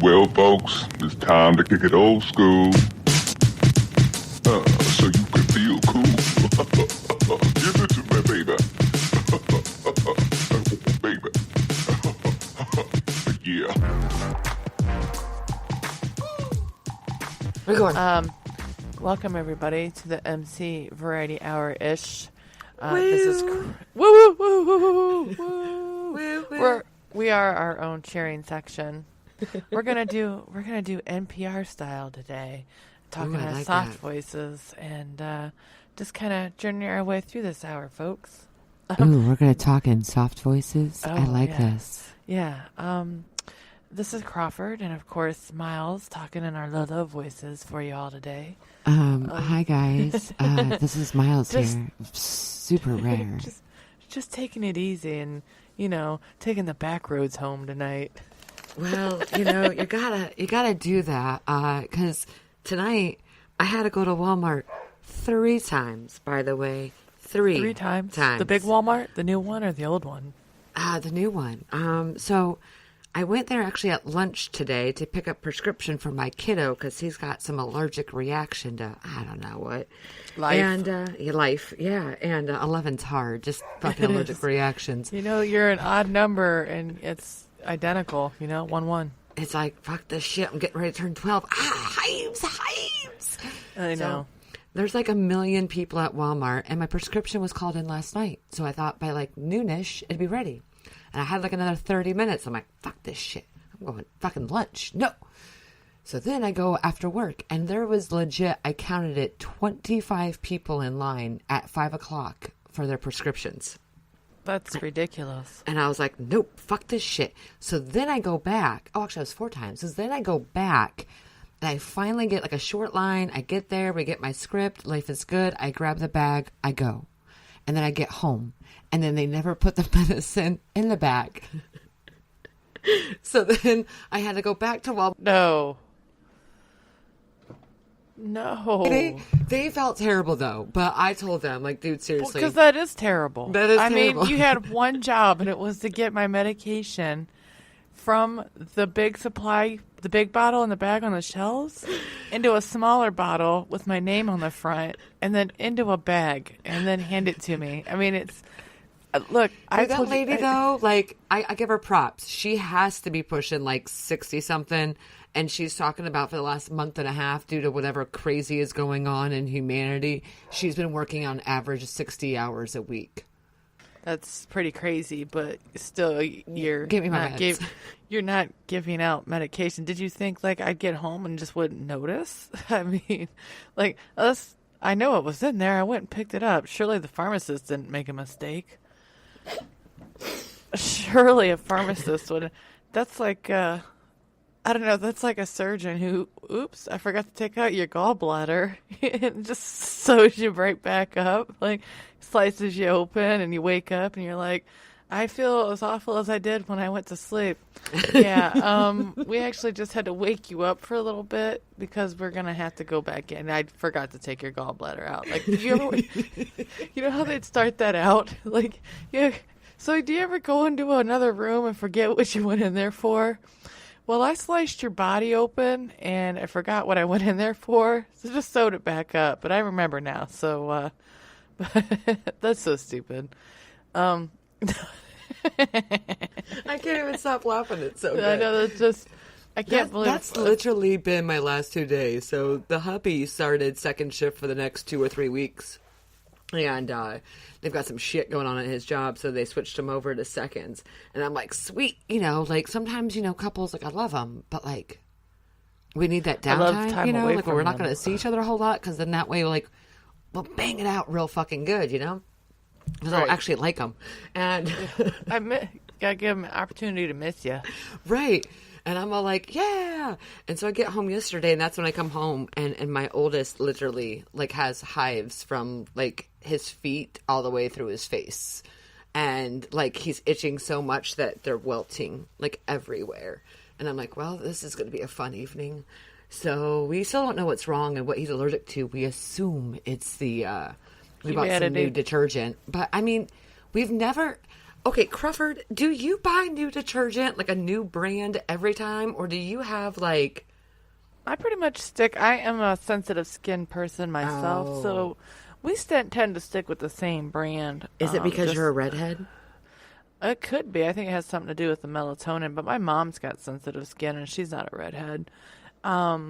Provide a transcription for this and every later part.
Well, folks, it's time to kick it old school. So you can feel cool. Give it to me, baby. Baby. Yeah. We're going. Welcome everybody to the MC Variety Hour-ish. Woo. This is woo woo woo woo woo. Woo, woo. We are our own cheering section. We're gonna do NPR style today, talking Ooh, I our like soft that. voices and just kind of journey our way through this hour, folks. Ooh, we're going to talk in soft voices. I like this. Yeah. This is Crawford and of course Miles talking in our low voices for you all today. Hi guys. This is Miles Just- here. Super rare. Just taking it easy and taking the back roads home tonight. Well, you gotta do that. 'Cause tonight I had to go to Walmart 3 times. By the way, 3 times. The big Walmart, the new one, or the old one? The new one. So I went there actually at lunch today to pick up prescription for my kiddo because he's got some allergic reaction to I don't know what. Life. And life, yeah. And 11's hard, just fucking It allergic is. reactions. You're an odd number and it's identical. 1-1. It's like fuck this shit. I'm getting ready to turn 12. Hives. I know. There's like 1 million people at Walmart, and my prescription was called in last night. So I thought by like noonish it'd be ready. And I had like another 30 minutes. I'm like, fuck this shit. I'm going fucking lunch. No. So then I go after work, and there was legit, I counted it, 25 people in line at 5 o'clock for their prescriptions. That's ridiculous. And I was like, nope, fuck this shit. So then I go back. Oh, actually, it was 4 times. So then I go back, and I finally get like a short line. I get there. We get my script. Life is good. I grab the bag. I go. And then I get home. And then they never put the medicine in the bag. So then I had to go back to Walmart. No. They felt terrible, though. But I told them, like, dude, seriously. Because that is terrible. That is I terrible. mean, you had one job, and it was to get my medication from the big bottle in the bag on the shelves into a smaller bottle with my name on the front, and then into a bag, and then hand it to me. I mean, it's... Look, I that told lady, though, like, I give her props. She has to be pushing, like, 60-something, and she's talking about for the last month and a half, due to whatever crazy is going on in humanity, she's been working on average 60 hours a week. That's pretty crazy, but still, you're Give me my not meds. you're not giving out medication. Did you think like I'd get home and just wouldn't notice? I mean, like I know it was in there. I went and picked it up. Surely the pharmacist didn't make a mistake. Surely a pharmacist would. That's like I don't know. That's like a surgeon who, oops, I forgot to take out your gallbladder, and just sews you right back up. Like slices you open, and you wake up, and you're like, I feel as awful as I did when I went to sleep. Yeah, we actually just had to wake you up for a little bit because we're gonna have to go back in. I forgot to take your gallbladder out. Like, you know how they'd start that out? Like, yeah. So do you ever go into another room and forget what you went in there for? Well, I sliced your body open, and I forgot what I went in there for, so just sewed it back up. But I remember now, so that's so stupid. I can't even stop laughing. It's so good. I know, that's just... I can't believe That's literally been my last 2 days. So the hubby started second shift for the next 2 or 3 weeks. And they've got some shit going on at his job, so they switched him over to seconds. And I'm like, sweet, like sometimes, couples, like I love them, but like we need that downtime, time away like from we're not them. going to see each other a whole lot, because then that way we'll bang it out real fucking good, because Right. I'll actually like them. And gotta give them an opportunity to miss you. right. And I'm all like, yeah. And so I get home yesterday, and that's when I come home, and my oldest literally, like, has hives from, like, his feet all the way through his face. And, like, he's itching so much that they're welting, like, everywhere. And I'm like, well, this is going to be a fun evening. So we still don't know what's wrong and what he's allergic to. We assume it's the, we bought some new detergent. But, I mean, we've never... Okay, Crawford, do you buy new detergent, like a new brand every time? Or do you have like... I pretty much stick. I am a sensitive skin person myself, Oh. so we tend to stick with the same brand. Is it because just- you're a redhead? It could be. I think it has something to do with the melatonin, but my mom's got sensitive skin and she's not a redhead. I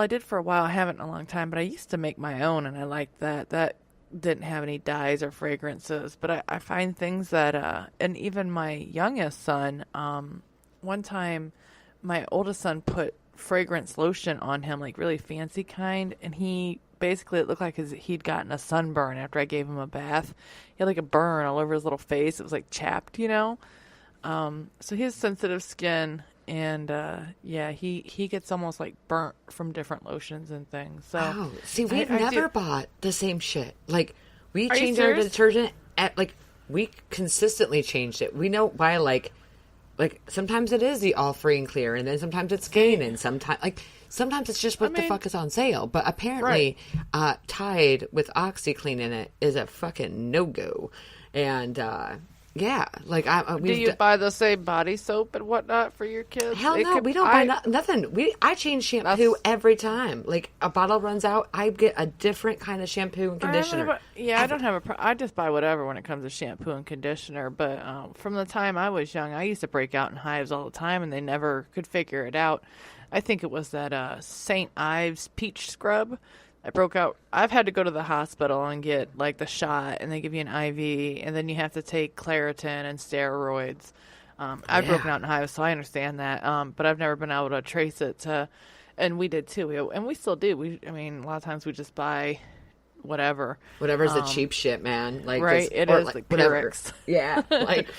did for a while. I haven't in a long time, but I used to make my own and I liked that. That didn't have any dyes or fragrances, but I find things that, and even my youngest son, one time my oldest son put fragrance lotion on him, like really fancy kind, and he basically, it looked like he'd gotten a sunburn after I gave him a bath. He had like a burn all over his little face. It was like chapped, you know? So he has sensitive skin, and he gets almost like burnt from different lotions and things. So Oh, see, we've never bought the same shit. Like, we Are you change our serious? detergent we consistently changed it. We know why, like sometimes it is the all free and clear, and then sometimes it's Gain, and sometimes it's just what the fuck is on sale. But apparently, Tide with OxyClean in it is a fucking no go, and yeah, like do you buy the same body soap and whatnot for your kids? Hell no, we don't buy nothing. I change shampoo every time. Like a bottle runs out, I get a different kind of shampoo and conditioner. I don't have I just buy whatever when it comes to shampoo and conditioner. But from the time I was young, I used to break out in hives all the time, and they never could figure it out. I think it was that St. Ives peach scrub. I broke out. I've had to go to the hospital and get like the shot, and they give you an IV, and then you have to take Claritin and steroids. I've broken out in hives, so I understand that. But I've never been able to trace it to, and we did too. And we still do. A lot of times we just buy whatever's the cheap shit, man. Like right, it is like Pyrex. Yeah, like.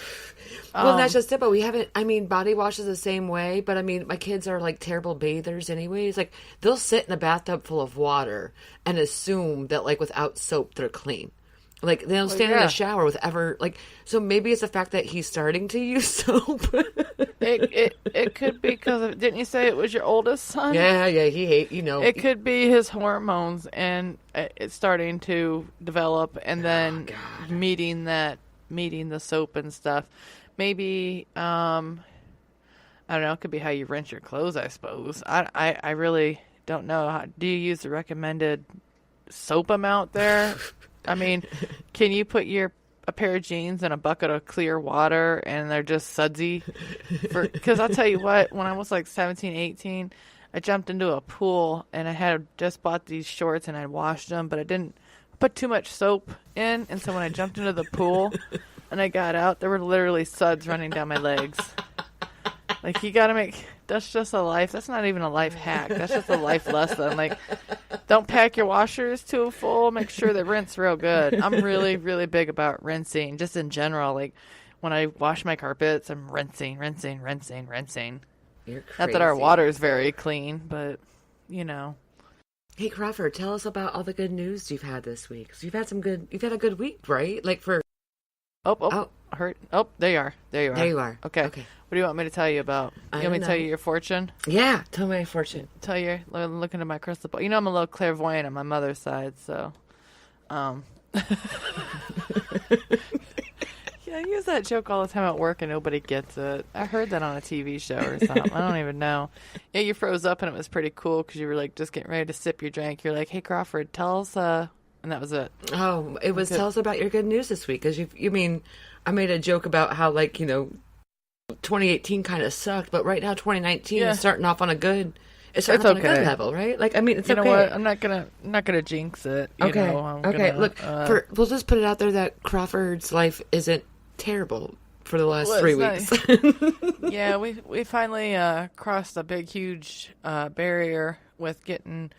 Well, that's just it. But we haven't. Body wash is the same way. But my kids are like terrible bathers, anyways. Like they'll sit in a bathtub full of water and assume that like without soap they're clean. Like they don't stand in a shower with ever like. So maybe it's the fact that he's starting to use soap. It could be because didn't you say it was your oldest son? Yeah. He It could be his hormones and it's starting to develop, and then meeting the soap and stuff. Maybe I don't know. It could be how you rinse your clothes, I suppose. I really don't know. Do you use the recommended soap amount there? Can you put a pair of jeans in a bucket of clear water and they're just sudsy? Because I'll tell you what, when I was like 17, 18, I jumped into a pool and I had just bought these shorts and I washed them, but I didn't put too much soap in. And so when I jumped into the pool and I got out, there were literally suds running down my legs. Like, you gotta that's just a life. That's not even a life hack. That's just a life lesson. Like, don't pack your washers too full. Make sure they rinse real good. I'm really, really big about rinsing, just in general. Like, when I wash my carpets, I'm rinsing. You're crazy. Not that our water is very clean, but, you know. Hey, Crawford, tell us about all the good news you've had this week. So you've had a good week, right? Like for... Hurt. Oh, there you are. There you are. Okay. What do you want me to tell you about? You want me to tell you your fortune? Yeah, tell me my fortune. Look into my crystal ball. You know, I'm a little clairvoyant on my mother's side, so. Yeah, I use that joke all the time at work and nobody gets it. I heard that on a TV show or something. I don't even know. Yeah, you froze up and it was pretty cool because you were like just getting ready to sip your drink. You're like, hey, Crawford, tell us, and that was it. Oh, it was tell us about your good news this week. Because I made a joke about how 2018 kind of sucked, but right now 2019 is starting off on a good. It's starting off on a good level, right? Like, it's you okay. know what? I'm not gonna jinx it. Okay. Look, we'll just put it out there that Crawford's life isn't terrible for the last 3 weeks. Yeah, we finally crossed a big, huge barrier with getting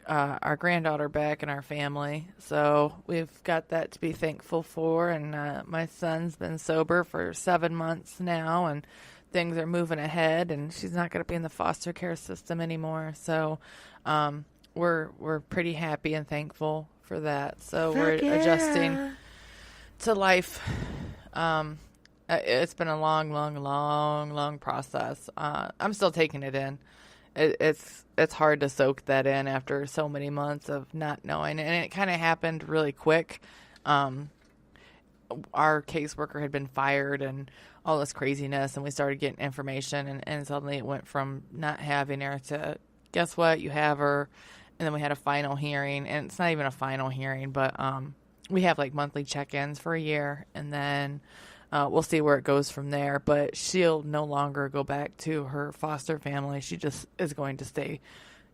our granddaughter back in our family. So we've got that to be thankful for. And my son's been sober for 7 months now, and things are moving ahead. And she's not going to be in the foster care system anymore. So we're pretty happy and thankful for that. So we're adjusting to life. It's been a long process. I'm still taking it in. It's hard to soak that in after so many months of not knowing, and it kind of happened really quick. our caseworker had been fired and all this craziness, and we started getting information, and suddenly it went from not having her to, guess what, you have her. And then we had a final hearing, and it's not even a final hearing, but we have like monthly check-ins for a year, and then we'll see where it goes from there. But she'll no longer go back to her foster family. She just is going to stay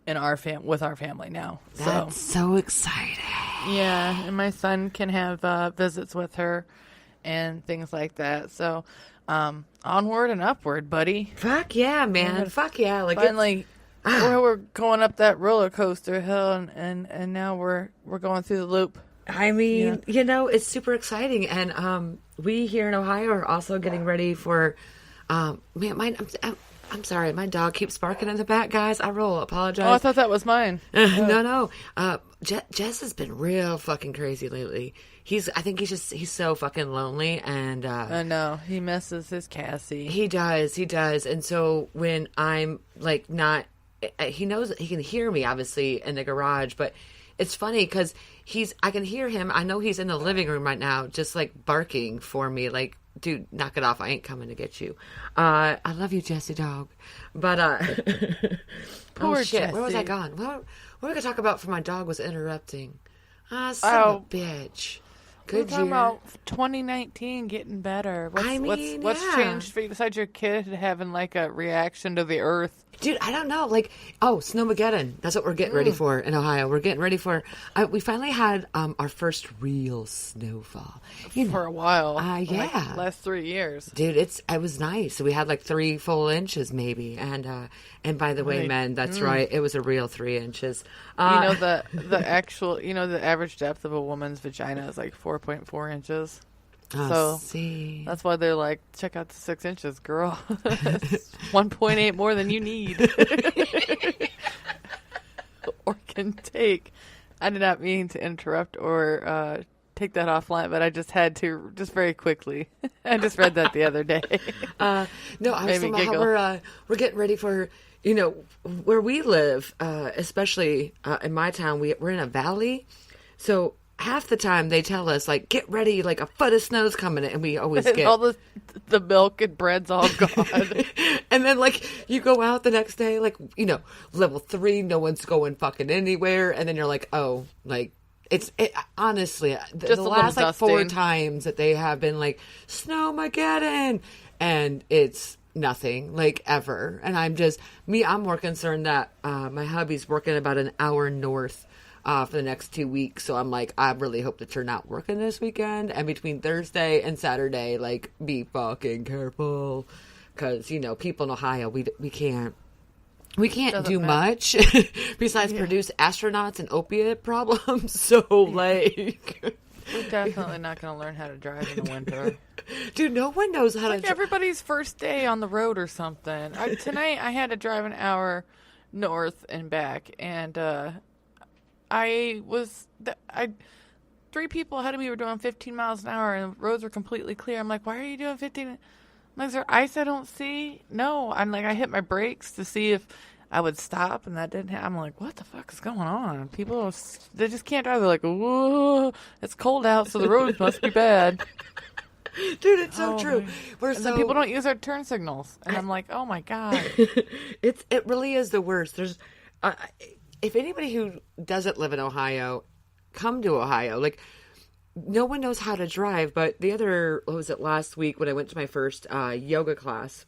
in with our family now. That's so exciting. Yeah, and my son can have visits with her and things like that. So onward and upward, buddy. Fuck yeah, man. Fuck yeah. Like finally, we're going up that roller coaster hill, and now we're going through the loop. I mean, it's super exciting, and we here in Ohio are also getting ready for. I'm sorry, my dog keeps barking in the back, guys. I will apologize. Oh, I thought that was mine. No. Jess has been real fucking crazy lately. I think he's so fucking lonely, and I know he misses his Cassie. He does, and so when I'm like not, he knows he can hear me obviously in the garage, but it's funny because I can hear him. I know he's in the living room right now, just like barking for me, like, dude, knock it off. I ain't coming to get you. I love you, Jesse dog. But, poor shit. Jesse. Where was I gone? What were we going to talk about for my dog was interrupting? Son of a bitch. We're talking about 2019 getting better. What's changed for you besides your kid having like a reaction to the earth? Dude, I don't know. Like, snowmageddon. That's what we're getting ready for in Ohio. We're getting ready for. We finally had our first real snowfall For a while. Yeah, like last 3 years. Dude, it was nice. So we had like 3 full inches maybe, and by the way, men, that's right. It was a real 3 inches. The actual, the average depth of a woman's vagina is like 4.4 inches. So see. That's why they're like, check out the 6 inches, girl. It's 1.8 more than you need. Or can take. I did not mean to interrupt or take that offline, but I just had to, just very quickly. I just read that the other day. No, I was talking about how we're getting ready for, where we live, especially in my town, we're in a valley. So half the time they tell us, like, get ready, like a foot of snow's coming, and we always get all the milk and bread's all gone. And then, like, you go out the next day, like, level 3, no one's going fucking anywhere, and then you're like, oh, like, honestly, the last like 4 times that they have been like snowmageddon, and it's nothing, like, ever. And I'm more concerned that my hubby's working about an hour north for the next 2 weeks. So I'm like, I really hope that you're not working this weekend. And between Thursday and Saturday, like, be fucking careful. Because, people in Ohio, we can't do much besides produce astronauts and opiate problems. So, like... We're definitely not going to learn how to drive in the winter. Dude, no one knows how to... everybody's first day on the road or something. Tonight, I had to drive an hour north and back, and... 3 people ahead of me were doing 15 miles an hour and roads were completely clear. I'm like, why are you doing 15? I'm like, is there ice I don't see? No. I'm like, I hit my brakes to see if I would stop, and that didn't happen. I'm like, what the fuck is going on? People, they just can't drive. They're like, whoa, it's cold out, so the roads must be bad. Dude, it's so true. Then people don't use our turn signals. And I'm like, oh my God. It really is the worst. There's... if anybody who doesn't live in Ohio, come to Ohio. Like, no one knows how to drive, but last week when I went to my first yoga class.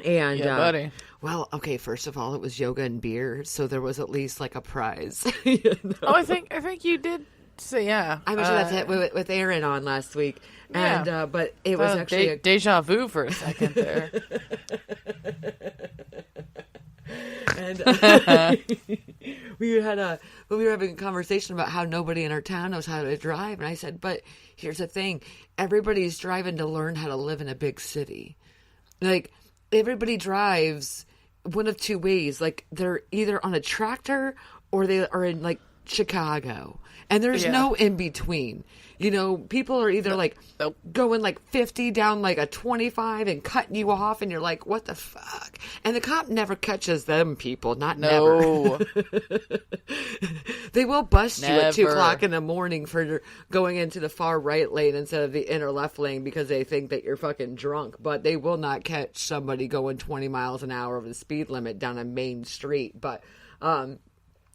And, yeah, buddy. Well, okay, first of all, it was yoga and beer, so there was at least, like, a prize. Oh, I think you did say, yeah. I'm sure that's it with Aaron on last week. And, yeah. But it was actually deja vu for a second there. And we were having a conversation about how nobody in our town knows how to drive, and I said, but here's the thing, everybody's driving to learn how to live in a big city. Like, everybody drives one of 2 ways. Like, they're either on a tractor or they are in, like, Chicago. And there's Yeah. no in between. You know, people are either like Nope. going like 50 down like a 25 and cutting you off, and you're like, what the fuck? And the cop never catches them people, not never. No. They will bust you at 2 Never. o'clock in the morning for going into the far right lane instead of the inner left lane because they think that you're fucking drunk. But they will not catch somebody going 20 miles an hour over the speed limit down a main street. But, you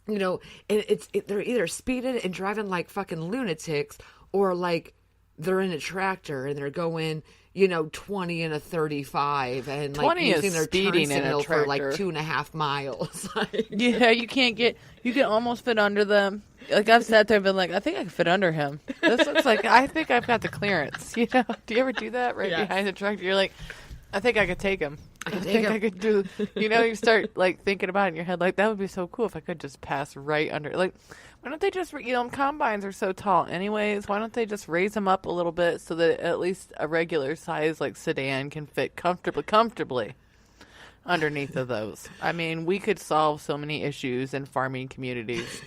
know, and they're either speeding and driving like fucking lunatics, or like they're in a tractor and they're going, you know, 20 and a 35 and like 20 is using their turn speeding in a signal for like tractor. 2.5 miles. Like, Yeah, you can almost fit under them. Like, I've sat there and been like, I think I can fit under him. This looks like, I think I've got the clearance. You know, do you ever do that right Yes. behind the tractor? You're like, I think I could take him. I take think him. I could do, you know, you start like thinking about it in your head, like, that would be so cool if I could just pass right under. Like, why don't they just, you know, combines are so tall anyways. Why don't they just raise them up a little bit so that at least a regular size like sedan can fit comfortably underneath of those? I mean, we could solve so many issues in farming communities.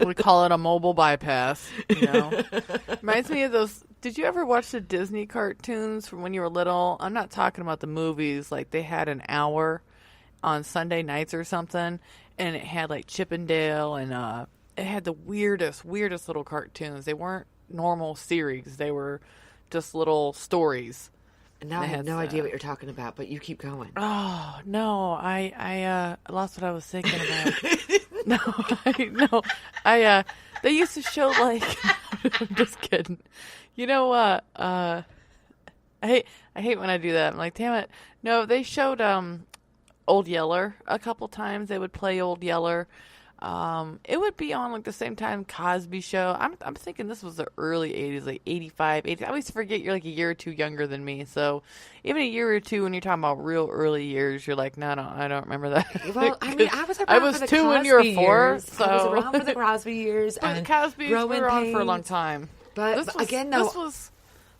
We call it a mobile bypass, you know. Reminds me of those. Did you ever watch the Disney cartoons from when you were little? I'm not talking about the movies. Like, they had an hour on Sunday nights or something, and it had like Chip and Dale, and it had the weirdest little cartoons. They weren't normal series. They were just little stories. now I have no That's, idea what you're talking about, but you keep going. Oh no, I lost what I was thinking about. They used to show like I'm just kidding. You know what? I hate when I do that. I'm like, damn it. No, they showed Old Yeller a couple times. They would play Old Yeller. It would be on like the same time Cosby Show. I'm thinking this was the early 80s, like 85, 80. I always forget you're like a year or two younger than me. So even a year or two when you're talking about real early years, you're like, no, I don't remember that. Well, I mean, I was around for the 2 when you were Cosby 4. years. So I was around for the Cosby years. but and Cosby's Growing were on for a long Pains. time. But This again, though, this was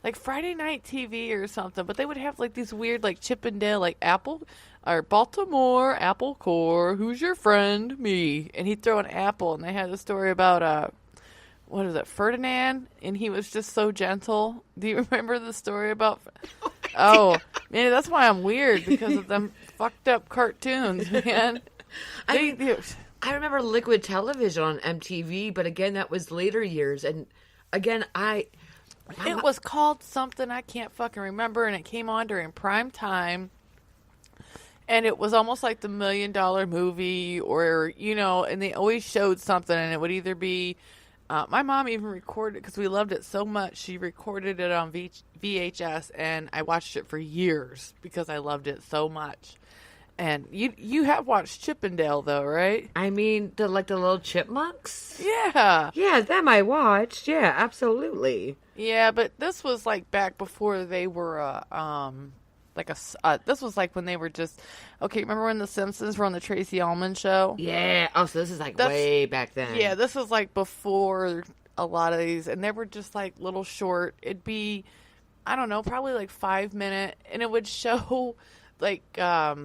like Friday night TV or something. But they would have like these weird like Chip and Dale, like Apple or Baltimore Apple Core. Who's your friend? Me. And he'd throw an apple, and they had a story about what is it, Ferdinand? And he was just so gentle. Do you remember the story about? Oh man, that's why I'm weird, because of them fucked up cartoons, man. I remember Liquid Television on MTV, but again, that was later years. And again, It was called something I can't fucking remember, and it came on during prime time. And it was almost like the $1 Million Movie, or, you know, and they always showed something, and it would either be, my mom even recorded, because we loved it so much, she recorded it on VHS, and I watched it for years because I loved it so much. And you have watched Chip and Dale, though, right? I mean, the little chipmunks. Yeah. Yeah, them I watched. Yeah, absolutely. Yeah, but this was like back before they were this was like when they were just okay. Remember when the Simpsons were on the Tracy Ullman show? Yeah. Oh, so this is like way back then. Yeah, this was like before a lot of these, and they were just like little short. It'd be, I don't know, probably like 5 minute, and it would show like I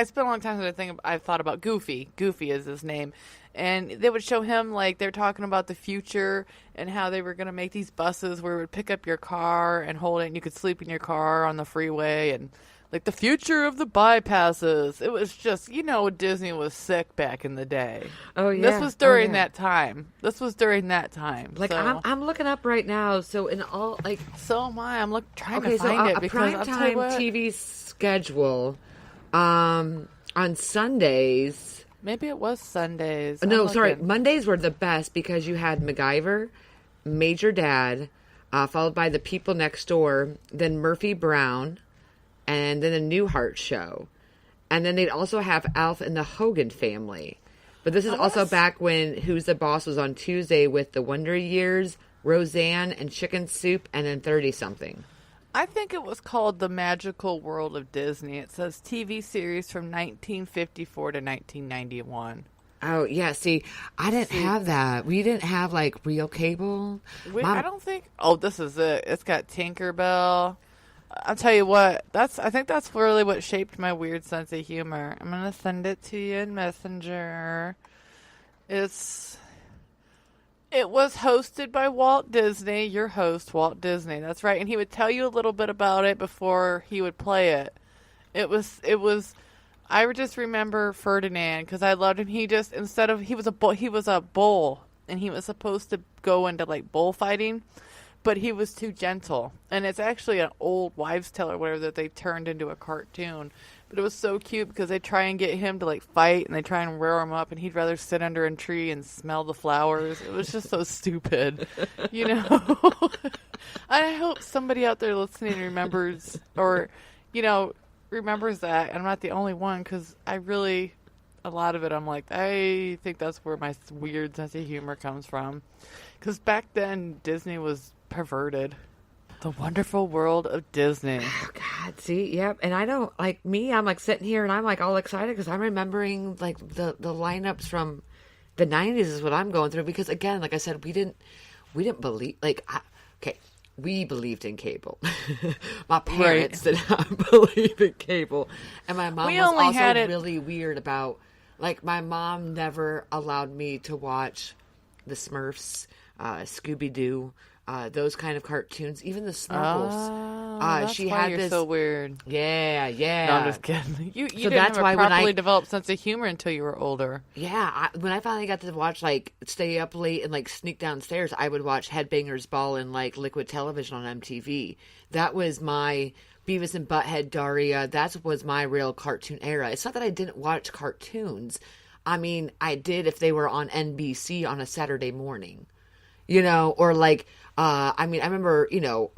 spent a long time since I thought about Goofy. Goofy is his name. And they would show him, like, they're talking about the future and how they were going to make these buses where it would pick up your car and hold it, and you could sleep in your car on the freeway, and, like, the future of the bypasses. It was just, you know, Disney was sick back in the day. Oh, yeah. This was during that time. Like, so. I'm looking up right now. So in all, like... So am I. I'm trying Okay, to find so it a because I'll tell you primetime what. TV schedule on Sundays... Maybe it was Sundays. No, I'm sorry. looking. Mondays were the best because you had MacGyver, Major Dad, followed by The People Next Door, then Murphy Brown, and then the Newhart Show. And then they'd also have Alf and the Hogan Family. But this is also back when Who's the Boss was on Tuesday with The Wonder Years, Roseanne, and Chicken Soup, and then 30-something. I think it was called The Magical World of Disney. It says TV series from 1954 to 1991. Oh, yeah. See, I didn't have that. We didn't have, like, real cable. I don't think... Oh, this is it. It's got Tinkerbell. I'll tell you what. I think that's really what shaped my weird sense of humor. I'm going to send it to you in Messenger. It was hosted by Walt Disney, your host, Walt Disney. That's right. And he would tell you a little bit about it before he would play it. I would just remember Ferdinand because I loved him. He just, he was a bull and he was supposed to go into like bullfighting, but he was too gentle. And it's actually an old wives' tale or whatever that they turned into a cartoon. But it was so cute because they try and get him to like fight and they try and rear him up and he'd rather sit under a tree and smell the flowers. It was just so stupid, you know. I hope somebody out there listening remembers or, you know, remembers that. And I'm not the only one because a lot of it I'm like, I think that's where my weird sense of humor comes from. Because back then Disney was perverted. The Wonderful World of Disney. Oh, God, see, yep. And I don't, like, me, I'm, like, sitting here and I'm, like, all excited because I'm remembering, like, the lineups from the 90s is what I'm going through. Because, again, like I said, we didn't believe, like, we believed in cable. My parents did not believe in cable. And my mom was also really weird about, like, my mom never allowed me to watch the Smurfs, Scooby-Doo, those kind of cartoons, even the Snorkels. That's she why had you're this. So weird. Yeah. No, I'm just kidding. You So didn't that's have why a when properly developed sense of humor until you were older. Yeah, when I finally got to watch, like, stay up late and, like, sneak downstairs, I would watch Headbangers Ball and, like, Liquid Television on MTV. That was my Beavis and Butthead, Daria. That was my real cartoon era. It's not that I didn't watch cartoons. I mean, I did if they were on NBC on a Saturday morning. You know, or like, I remember, you know,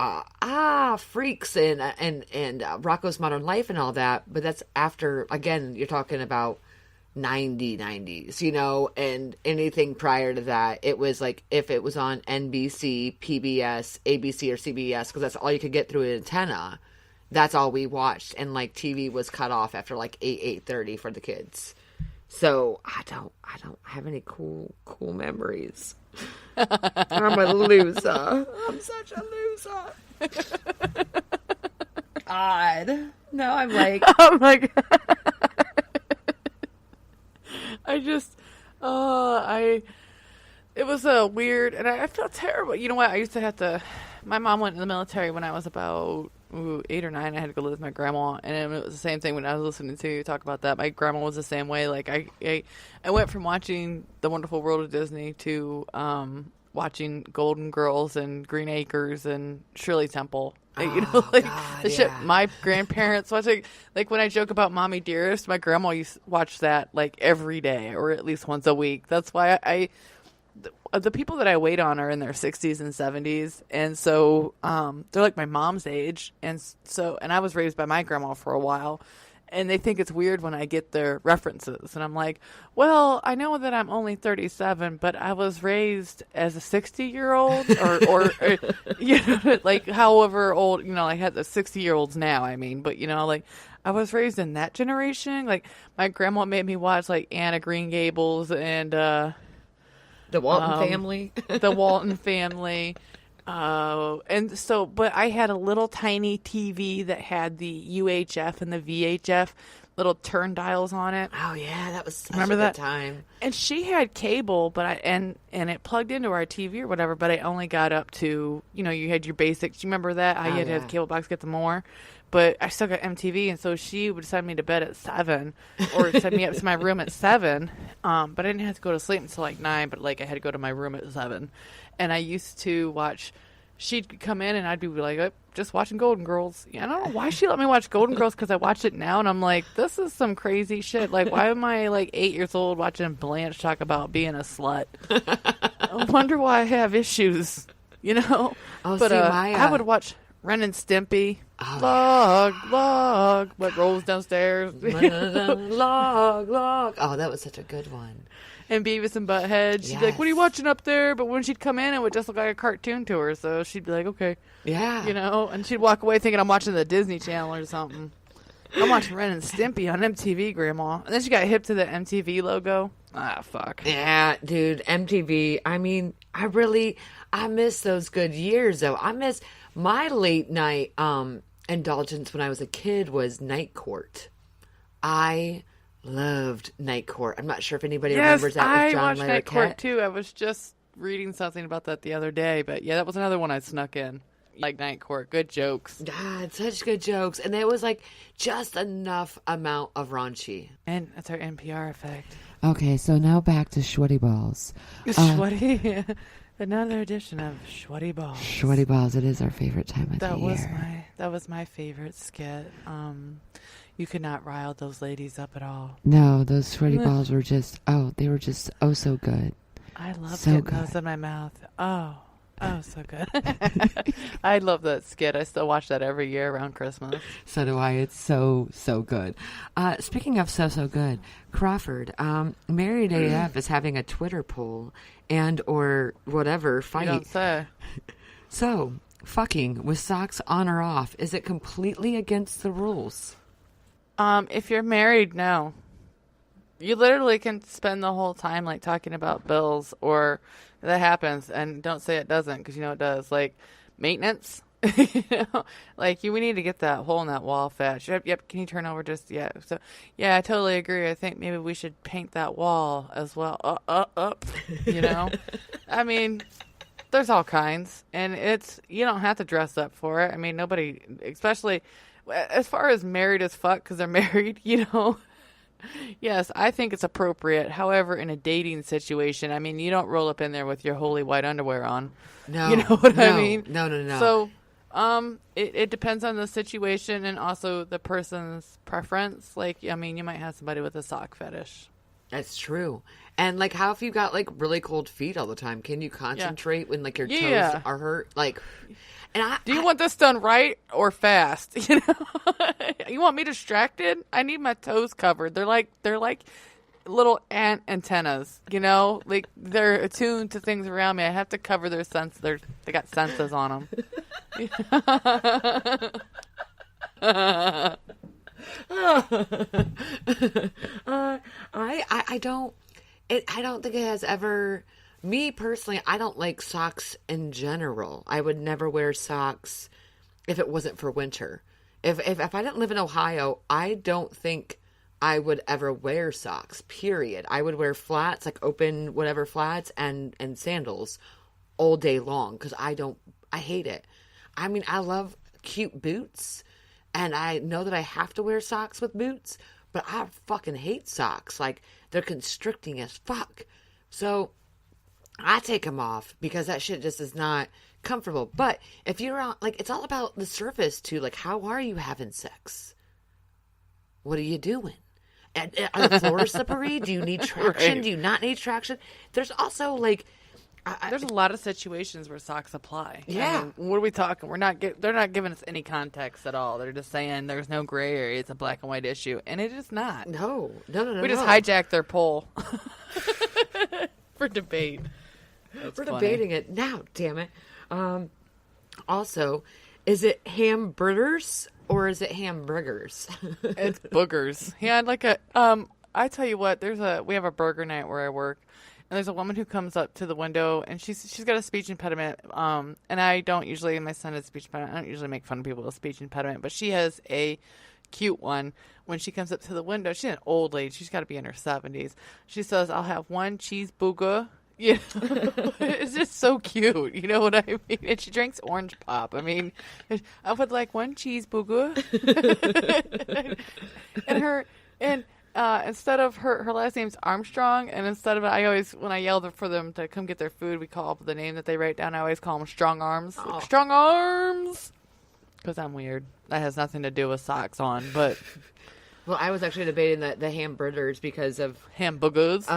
Freaks and Rocko's Modern Life and all that, but that's after, again, you're talking about 90s, you know, and anything prior to that, it was like, if it was on NBC, PBS, ABC, or CBS, because that's all you could get through an antenna, that's all we watched, and like TV was cut off after like 8:30 for the kids. So I don't have any cool memories. I'm a loser. I'm such a loser. God. No, I'm like, Oh my God. It was a weird, and I felt terrible. You know what? I used to have to, my mom went in the military when I was about 8 or 9. I had to go live with my grandma, and it was the same thing when I was listening to you talk about that. My grandma was the same way. Like I went from watching The Wonderful World of Disney to watching Golden Girls and Green Acres and Shirley Temple. You know, like God, the shit my grandparents watching. Like when I joke about Mommy Dearest, my grandma used to watch that like every day or at least once a week. That's why the people that I wait on are in their 60s and 70s, and so they're like my mom's age, and I was raised by my grandma for a while, and they think it's weird when I get their references, and I'm like, well, I know that I'm only 37, but I was raised as a 60-year-old, or you know, like however old, you know, I had the 60-year-olds now, I mean, but you know, like I was raised in that generation. Like my grandma made me watch like Anne of Green Gables and the Walton family. The Walton family. And so, but I had a little tiny TV that had the UHF and the VHF little turn dials on it. Oh yeah, that was such Remember a that good time. And she had cable, but and it plugged into our TV or whatever. But I only got up to, you know, you had your basics. You remember that? You had to have the cable box to get the more. But I still got MTV, and so she would send me to bed at 7, or send me up to my room at 7. But I didn't have to go to sleep until like 9. But like I had to go to my room at 7, and I used to watch. She'd come in, and I'd be like, oh, just watching Golden Girls. Yeah, I don't know why she let me watch Golden Girls, because I watched it now, and I'm like, this is some crazy shit. Like, why am I like 8 years old watching Blanche talk about being a slut? I wonder why I have issues. You know. Oh, but see, I would watch Ren and Stimpy. Log, what rolls downstairs. log. Oh, that was such a good one. And Beavis and Butthead. She'd be like, what are you watching up there? But when she'd come in, it would just look like a cartoon to her. So she'd be like, okay. Yeah. You know, and she'd walk away thinking I'm watching the Disney Channel or something. I'm watching Ren and Stimpy on MTV, Grandma. And then she got hip to the MTV logo. Ah, fuck. Yeah, dude, MTV. I mean, I miss those good years, though. I miss my late night indulgence when I was a kid was Night Court. I loved Night Court. I'm not sure if anybody Yes, remembers that I with John watched Night Court Larroquette. too. I was just reading something about that the other day, but yeah, that was another one I snuck in. Like Night Court, good jokes. God, such good jokes. And there was like just enough amount of raunchy. And that's our NPR effect. Okay, so now back to Sweaty Balls. Sweaty. Another edition of Sweaty Balls. Sweaty Balls, it is our favorite time of the year. That was my favorite skit. You could not rile those ladies up at all. No, those Sweaty Balls were just, they were just so good. I love So getting good. those in my mouth. Oh, so good. I love that skit. I still watch that every year around Christmas. So do I. It's so good. Speaking of so good, Crawford, Married AF is having a Twitter poll and or whatever You fight. don't say. So, fucking with socks on or off, is it completely against the rules? If you're married, no. You literally can spend the whole time like talking about bills, or that happens, and don't say it doesn't, because you know it does. Like maintenance, you know, like we need to get that hole in that wall fixed. Yep. Can you turn over just So yeah, I totally agree. I think maybe we should paint that wall as well. Up. You know, I mean, there's all kinds, and you don't have to dress up for it. I mean, nobody, especially as far as married as fuck, because they're married, you know. Yes, I think it's appropriate. However, in a dating situation, I mean, you don't roll up in there with your holy white underwear on. No. You know what I mean? No. So, it depends on the situation and also the person's preference. Like, I mean, you might have somebody with a sock fetish. That's true. And like, how if you got like really cold feet all the time? Can you concentrate when like your toes are hurt? Like, and do you want this done right or fast? You know, you want me distracted? I need my toes covered. They're like little ant antennas. You know, like they're attuned to things around me. I have to cover their sense. They got senses on them. I don't think it has ever. Me personally, I don't like socks in general. I would never wear socks if it wasn't for winter. If I didn't live in Ohio, I don't think I would ever wear socks. Period. I would wear flats, like open whatever flats, and sandals all day long because I hate it. I mean, I love cute boots, and I know that I have to wear socks with boots, but I fucking hate socks. Like, they're constricting as fuck. So I take them off because that shit just is not comfortable. But if you're on, like, it's all about the surface too. Like, how are you having sex? What are you doing? And are the floors slippery? Do you need traction? Right. Do you not need traction? There's also like, there's a lot of situations where socks apply. Yeah. I mean, what are we talking? They're not giving us any context at all. They're just saying there's no gray area. It's a black and white issue, and it is not. no. We just hijacked their poll for debate. We're debating it now, damn it. Also, is it hamburgers or is it hamburgers? It's boogers. Yeah, like I tell you what, we have a burger night where I work, and there's a woman who comes up to the window, and she's got a speech impediment. And I don't usually, my son has speech impediment. I don't usually make fun of people with speech impediment, but she has a cute one. When she comes up to the window, she's an old lady. She's got to be in her 70s. She says, "I'll have one cheeseburger." Yeah, it's just so cute. You know what I mean? And she drinks orange pop. I mean, I would like one cheeseburger. and instead of her last name's Armstrong, and instead of I always, when I yell for them to come get their food, we call up the name that they write down. I always call them Strong Arms. Oh. Strong Arms. Because I'm weird. That has nothing to do with socks on, but. Well, I was actually debating the hamburgers because of Hamburgers.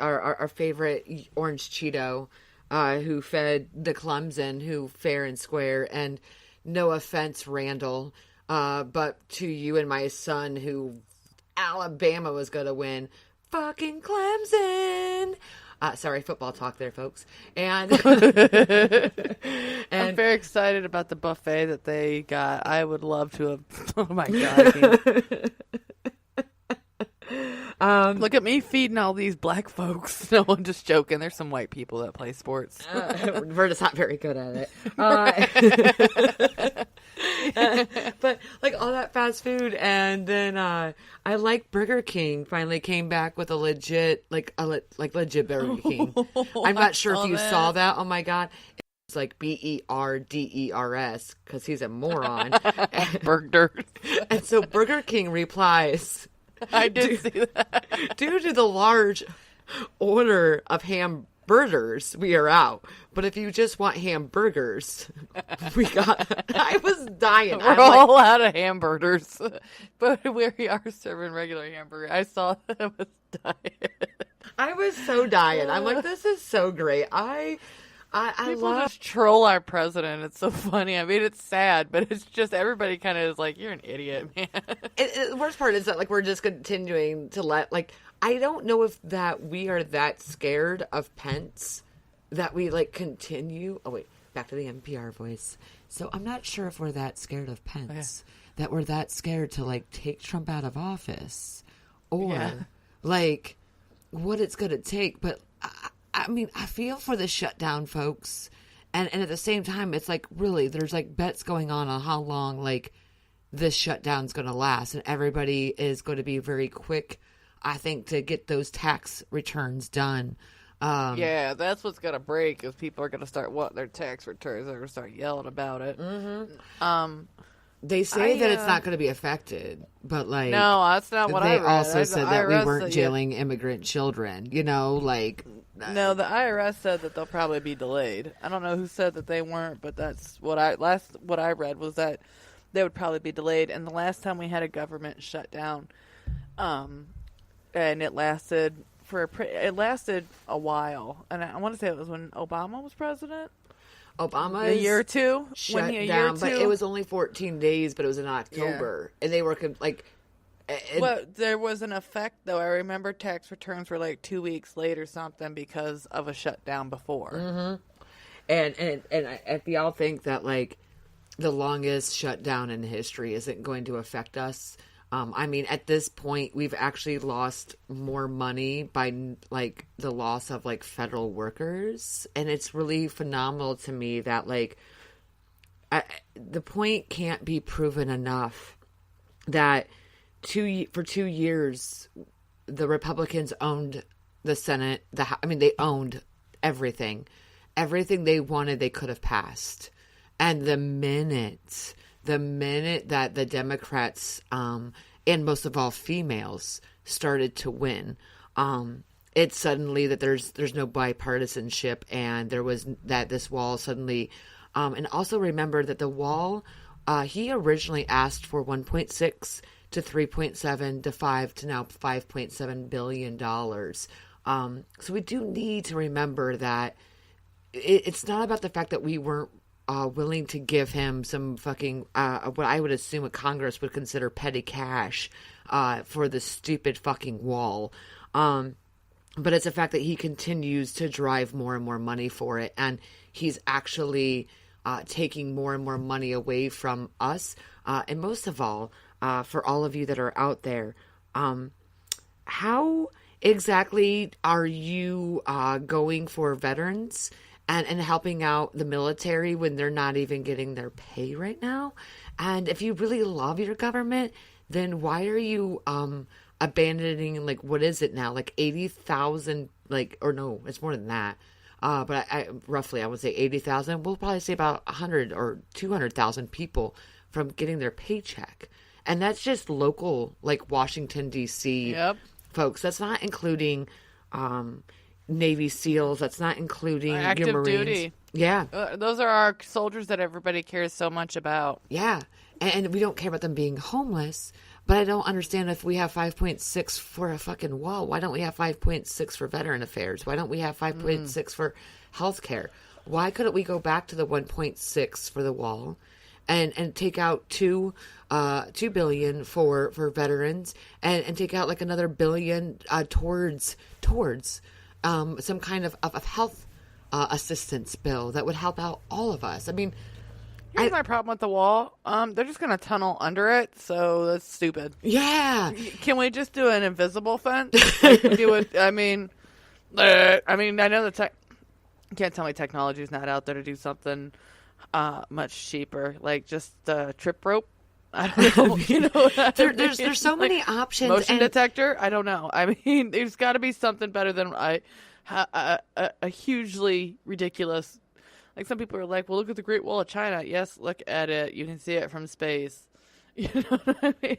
Our favorite orange Cheeto, who fed the Clemson, who fair and square, and no offense, Randall, but to you and my son, who Alabama was going to win, fucking Clemson. Sorry, football talk there, folks. And I'm very excited about the buffet that they got. I would love to have. Oh my god! Look at me feeding all these black folks. No, I'm just joking. There's some white people that play sports. we're just not very good at it. But like all that fast food, and then I like Burger King finally came back with a legit legit Burger King. I'm not sure if you saw that. Oh my god. It's like BERDERS because he's a moron. Burger. And so Burger King replies, I did see that. due to the large order of hamburgers, we are out. But if you just want hamburgers, we got. I was dying. We're all out of hamburgers, but we are serving regular hamburger. I saw that. I was dying. I was so dying. I'm like, this is so great. People love. just troll our president. It's so funny. I mean, it's sad, but it's just everybody kind of is like, "You're an idiot, man." The worst part is that like we're just continuing to let like I don't know if that we are that scared of Pence that we like continue. Oh wait, back to the NPR voice. So I'm not sure if we're that scared of Pence that we're that scared to like take Trump out of office or like what it's going to take, but. I mean, I feel for the shutdown folks. And at the same time, it's like, really, there's like bets going on how long like this shutdown's going to last. And everybody is going to be very quick, I think, to get those tax returns done. Yeah, that's what's going to break is people are going to start wanting their tax returns. They're going to start yelling about it. Mm-hmm. They say that it's not going to be affected, but like no, that's not what I read. They also said that we weren't said, jailing immigrant children. You know, like no, the IRS said that they'll probably be delayed. I don't know who said that they weren't, but that's what I read was that they would probably be delayed. And the last time we had a government shutdown, and it lasted a while, and I want to say it was when Obama was president. Obama a year or two shut down, but it was only 14 days, but it was in October, and they were like. Well, there was an effect though. I remember tax returns were like 2 weeks late or something because of a shutdown before. Mm-hmm. And if y'all think that like the longest shutdown in history isn't going to affect us. I mean, at this point, we've actually lost more money by like the loss of like federal workers. And it's really phenomenal to me that like the point can't be proven enough that for 2 years, the Republicans owned the Senate. They owned everything. Everything they wanted, they could have passed. And the minute that the Democrats, and most of all females, started to win, it's suddenly that there's no bipartisanship, and there was that this wall suddenly, and also remember that the wall, he originally asked for 1.6 to 3.7 to 5 to now $5.7 billion. So we do need to remember that it's not about the fact that we weren't willing to give him some fucking, what I would assume a Congress would consider petty cash for the stupid fucking wall. But it's the fact that he continues to drive more and more money for it. And he's actually taking more and more money away from us. And most of all, for all of you that are out there, how exactly are you going for veterans and helping out the military when they're not even getting their pay right now? And if you really love your government, then why are you abandoning, like, what is it now? Like 80,000, like, or no, it's more than that. But I roughly, I would say 80,000. We'll probably say about 100 or 200,000 people from getting their paycheck. And that's just local, like Washington, D.C. Yep. Folks. That's not including Navy SEALs. That's not including active your Marines. duty. Yeah. Those are our soldiers that everybody cares so much about. Yeah. And we don't care about them being homeless. But I don't understand if we have 5.6 for a fucking wall. Why don't we have 5.6 for veteran affairs? Why don't we have 5.6 for healthcare? Why couldn't we go back to the 1.6 for the wall and take out $2 billion for veterans and take out like another $1 billion towards some kind of health assistance bill that would help out all of us? I mean, here's my problem with the wall. They're just going to tunnel under it, so that's stupid. Yeah. Can we just do an invisible fence? Like do it. I mean, I know you can't tell me technology is not out there to do something much cheaper. Like just a trip rope. I don't know. You know what I mean? There's so many options. Motion and detector. I don't know. I mean, there's got to be something better than a hugely ridiculous. Like some people are like, well, look at the Great Wall of China. Yes, look at it. You can see it from space. You know what I mean?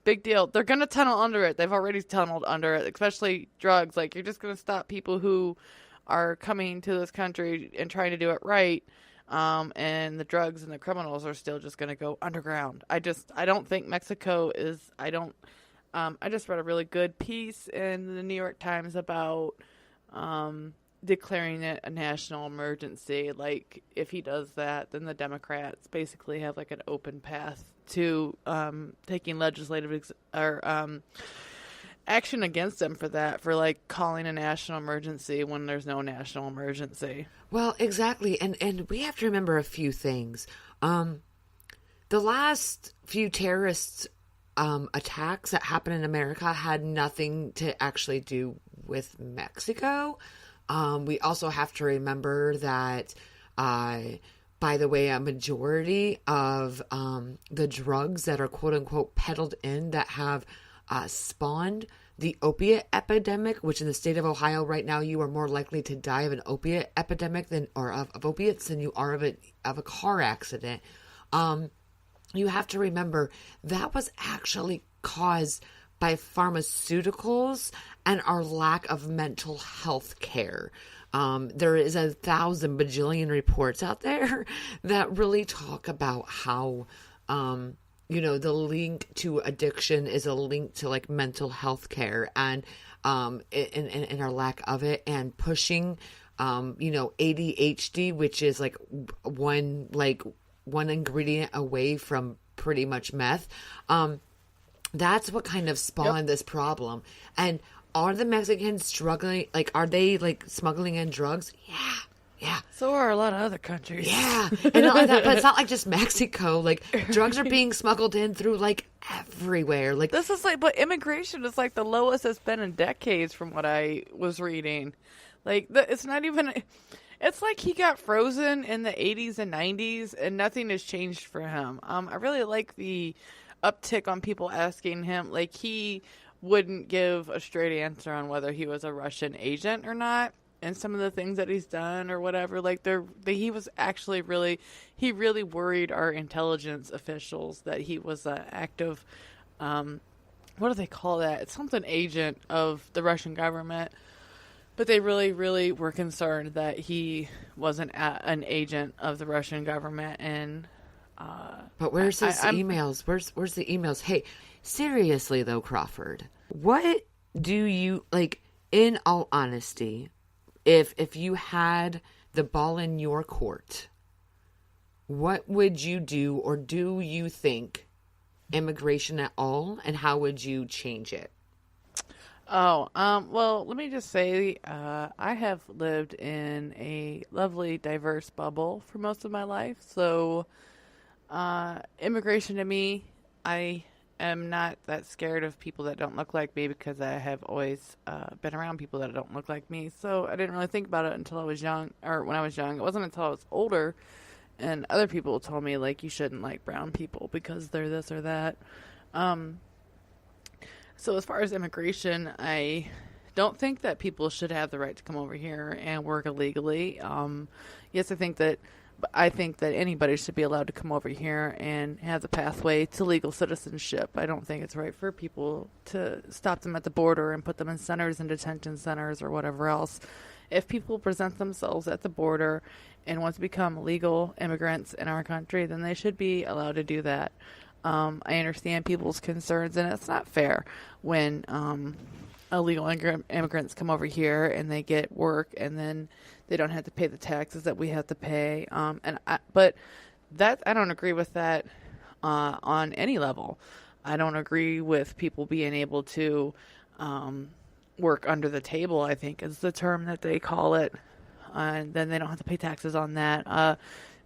Big deal. They're going to tunnel under it. They've already tunneled under it, especially drugs. Like, you're just going to stop people who are coming to this country and trying to do it right. And the drugs and the criminals are still just going to go underground. I don't think Mexico is, I just read a really good piece in the New York Times about, declaring it a national emergency. Like, if he does that, then the Democrats basically have like an open path to taking legislative action against them for that, for like calling a national emergency when there's no national emergency. Well, exactly. And we have to remember a few things. The last few terrorist attacks that happened in America had nothing to actually do with Mexico. We also have to remember that, by the way, a majority of the drugs that are quote unquote peddled in that have spawned the opiate epidemic, which in the state of Ohio right now, you are more likely to die of an opiate epidemic of opiates than you are of a car accident. You have to remember that was actually caused by pharmaceuticals and our lack of mental health care. There is 1,000 bajillion reports out there that really talk about how, the link to addiction is a link to like mental health care and our lack of it, and pushing, ADHD, which is like one ingredient away from pretty much meth. That's what kind of spawned this problem. And are the Mexicans struggling? Like, are they like smuggling in drugs? Yeah. So are a lot of other countries. Yeah. And not like that, but it's not like just Mexico. Like, drugs are being smuggled in through like everywhere. Like, this is like, but immigration is like the lowest it's been in decades from what I was reading. Like, it's not even, it's like he got frozen in the 80s and 90s and nothing has changed for him. I really like the uptick on people asking him, like, he wouldn't give a straight answer on whether he was a Russian agent or not, and some of the things that he's done or whatever. Like, he was actually he really worried our intelligence officials that he was an active, what do they call that? It's something agent of the Russian government. But they really, really were concerned that he wasn't an agent of the Russian government. And but where's his emails? Where's the emails? Hey, seriously though, Crawford, what do you like? In all honesty, if you had the ball in your court, what would you do, or do you think immigration at all, and how would you change it? Well, let me just say, I have lived in a lovely, diverse bubble for most of my life. So, immigration to me, I am not that scared of people that don't look like me, because I have always, been around people that don't look like me. So I didn't really think about it until I was young, or when I was young. It wasn't until I was older and other people told me, like, you shouldn't like brown people because they're this or that. So as far as immigration, I don't think that people should have the right to come over here and work illegally. Yes, I think that anybody should be allowed to come over here and have the pathway to legal citizenship. I don't think it's right for people to stop them at the border and put them in centers and detention centers or whatever else. If people present themselves at the border and want to become legal immigrants in our country, then they should be allowed to do that. I understand people's concerns, and it's not fair when illegal immigrants come over here and they get work and then they don't have to pay the taxes that we have to pay. But I don't agree with that on any level. I don't agree with people being able to work under the table, I think is the term that they call it. And then they don't have to pay taxes on that.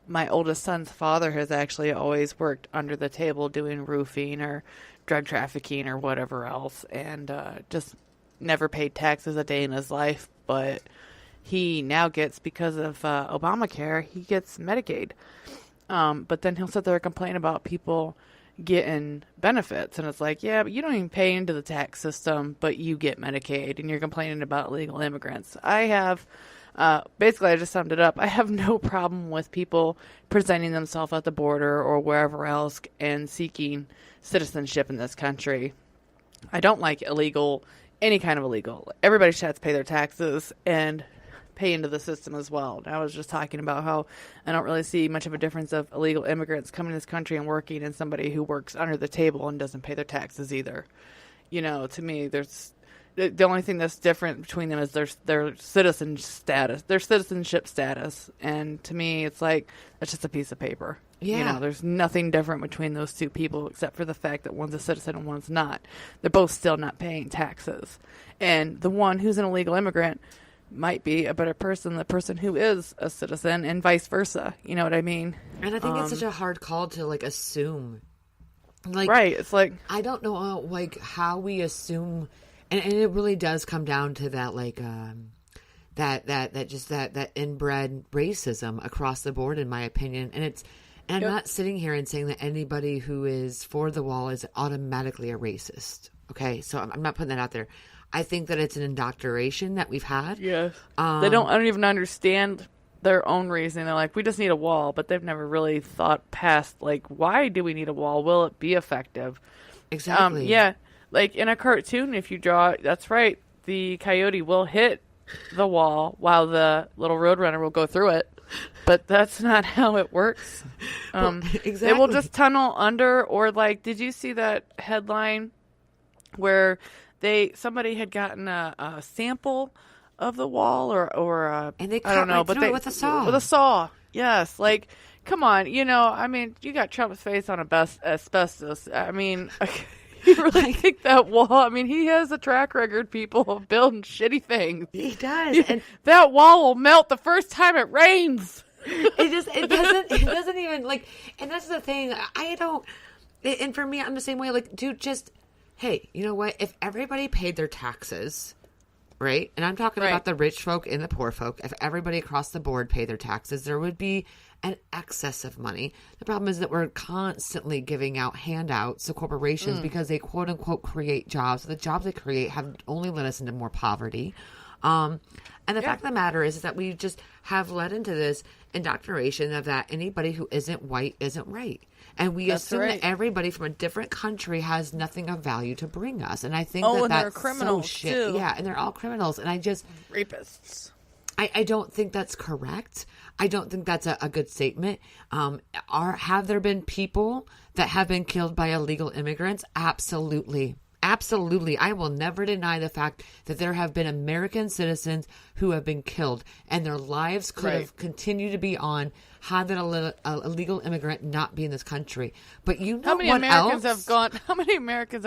My oldest son's father has actually always worked under the table doing roofing or drug trafficking or whatever else, and just never paid taxes a day in his life. But he now gets, because of Obamacare, he gets Medicaid. But then he'll sit there and complain about people getting benefits. And it's like, yeah, but you don't even pay into the tax system, but you get Medicaid, and you're complaining about illegal immigrants. I have, basically, I just summed it up. I have no problem with people presenting themselves at the border or wherever else and seeking citizenship in this country. I don't like any kind of illegal. Everybody should have to pay their taxes and pay into the system as well. And I was just talking about how I don't really see much of a difference of illegal immigrants coming to this country and working and somebody who works under the table and doesn't pay their taxes either. You know, to me, there's the only thing that's different between them is their citizenship status. And to me, it's like, that's just a piece of paper. Yeah. You know, there's nothing different between those two people except for the fact that one's a citizen and one's not. They're both still not paying taxes. And the one who's an illegal immigrant might be a better person than the person who is a citizen, and vice versa. You know what I mean? And I think it's such a hard call to, like, assume. Like, right. It's like, I don't know, like, how we assume, and it really does come down to that, like, that inbred racism across the board, in my opinion. And I'm not sitting here and saying that anybody who is for the wall is automatically a racist. Okay, so I'm not putting that out there. I think that it's an indoctrination that we've had. yes. I don't even understand their own reasoning. They're like, we just need a wall, but they've never really thought past, like, why do we need a wall? Will it be effective? Exactly. Yeah. Like in a cartoon, if you draw it, that's right, the coyote will hit the wall while the little roadrunner will go through it. But that's not how it works. Exactly. They will just tunnel under, or like, did you see that headline where somebody had gotten a sample of the wall or And they I don't cut know, right but through it with a saw. With a saw, yes. Like, come on, you know, I mean, you got Trump's face on asbestos. I mean, you really think that wall? I mean, he has a track record, people, of building shitty things. He does, and that wall will melt the first time it rains. it doesn't even, like, and that's the thing. I don't, and for me, I'm the same way. Like, dude, just, hey, you know what? If everybody paid their taxes, right? And I'm talking about the rich folk and the poor folk. If everybody across the board paid their taxes, there would be an excess of money. The problem is that we're constantly giving out handouts to corporations because they quote unquote create jobs. The jobs they create have only led us into more poverty. And the fact of the matter is that we just have led into this indoctrination of that anybody who isn't white isn't right. And we assume that everybody from a different country has nothing of value to bring us. And I think and that's they're criminals so shit. too. Yeah, and they're all criminals. And I just... rapists. I don't think that's correct. I don't think that's a good statement. Have there been people that have been killed by illegal immigrants? Absolutely. Absolutely. I will never deny the fact that there have been American citizens who have been killed and their lives could have continued to be on had that illegal immigrant not be in this country. But you know, how many Americans have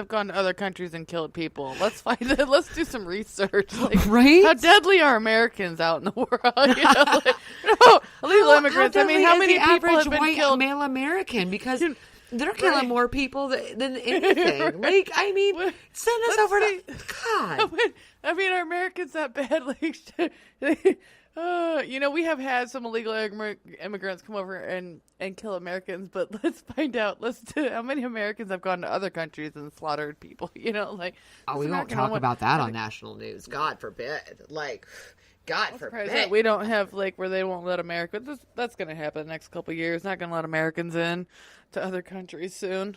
gone to other countries and killed people? Let's find it. Let's do some research. Like, right? How deadly are Americans out in the world? You know, like, no, illegal immigrants. I mean, how many people have been killed? Male American, because they're killing more people than anything. Like, I mean, send us over to God. I mean, are Americans that bad? Like, you know, we have had some illegal immigrants come over and kill Americans, but let's find out. How many Americans have gone to other countries and slaughtered people? You know, like, we won't talk about that on national news. God forbid. Like, God forbid. That we don't have, like, where they won't let Americans. That's going to happen the next couple of years. Not going to let Americans in to other countries soon.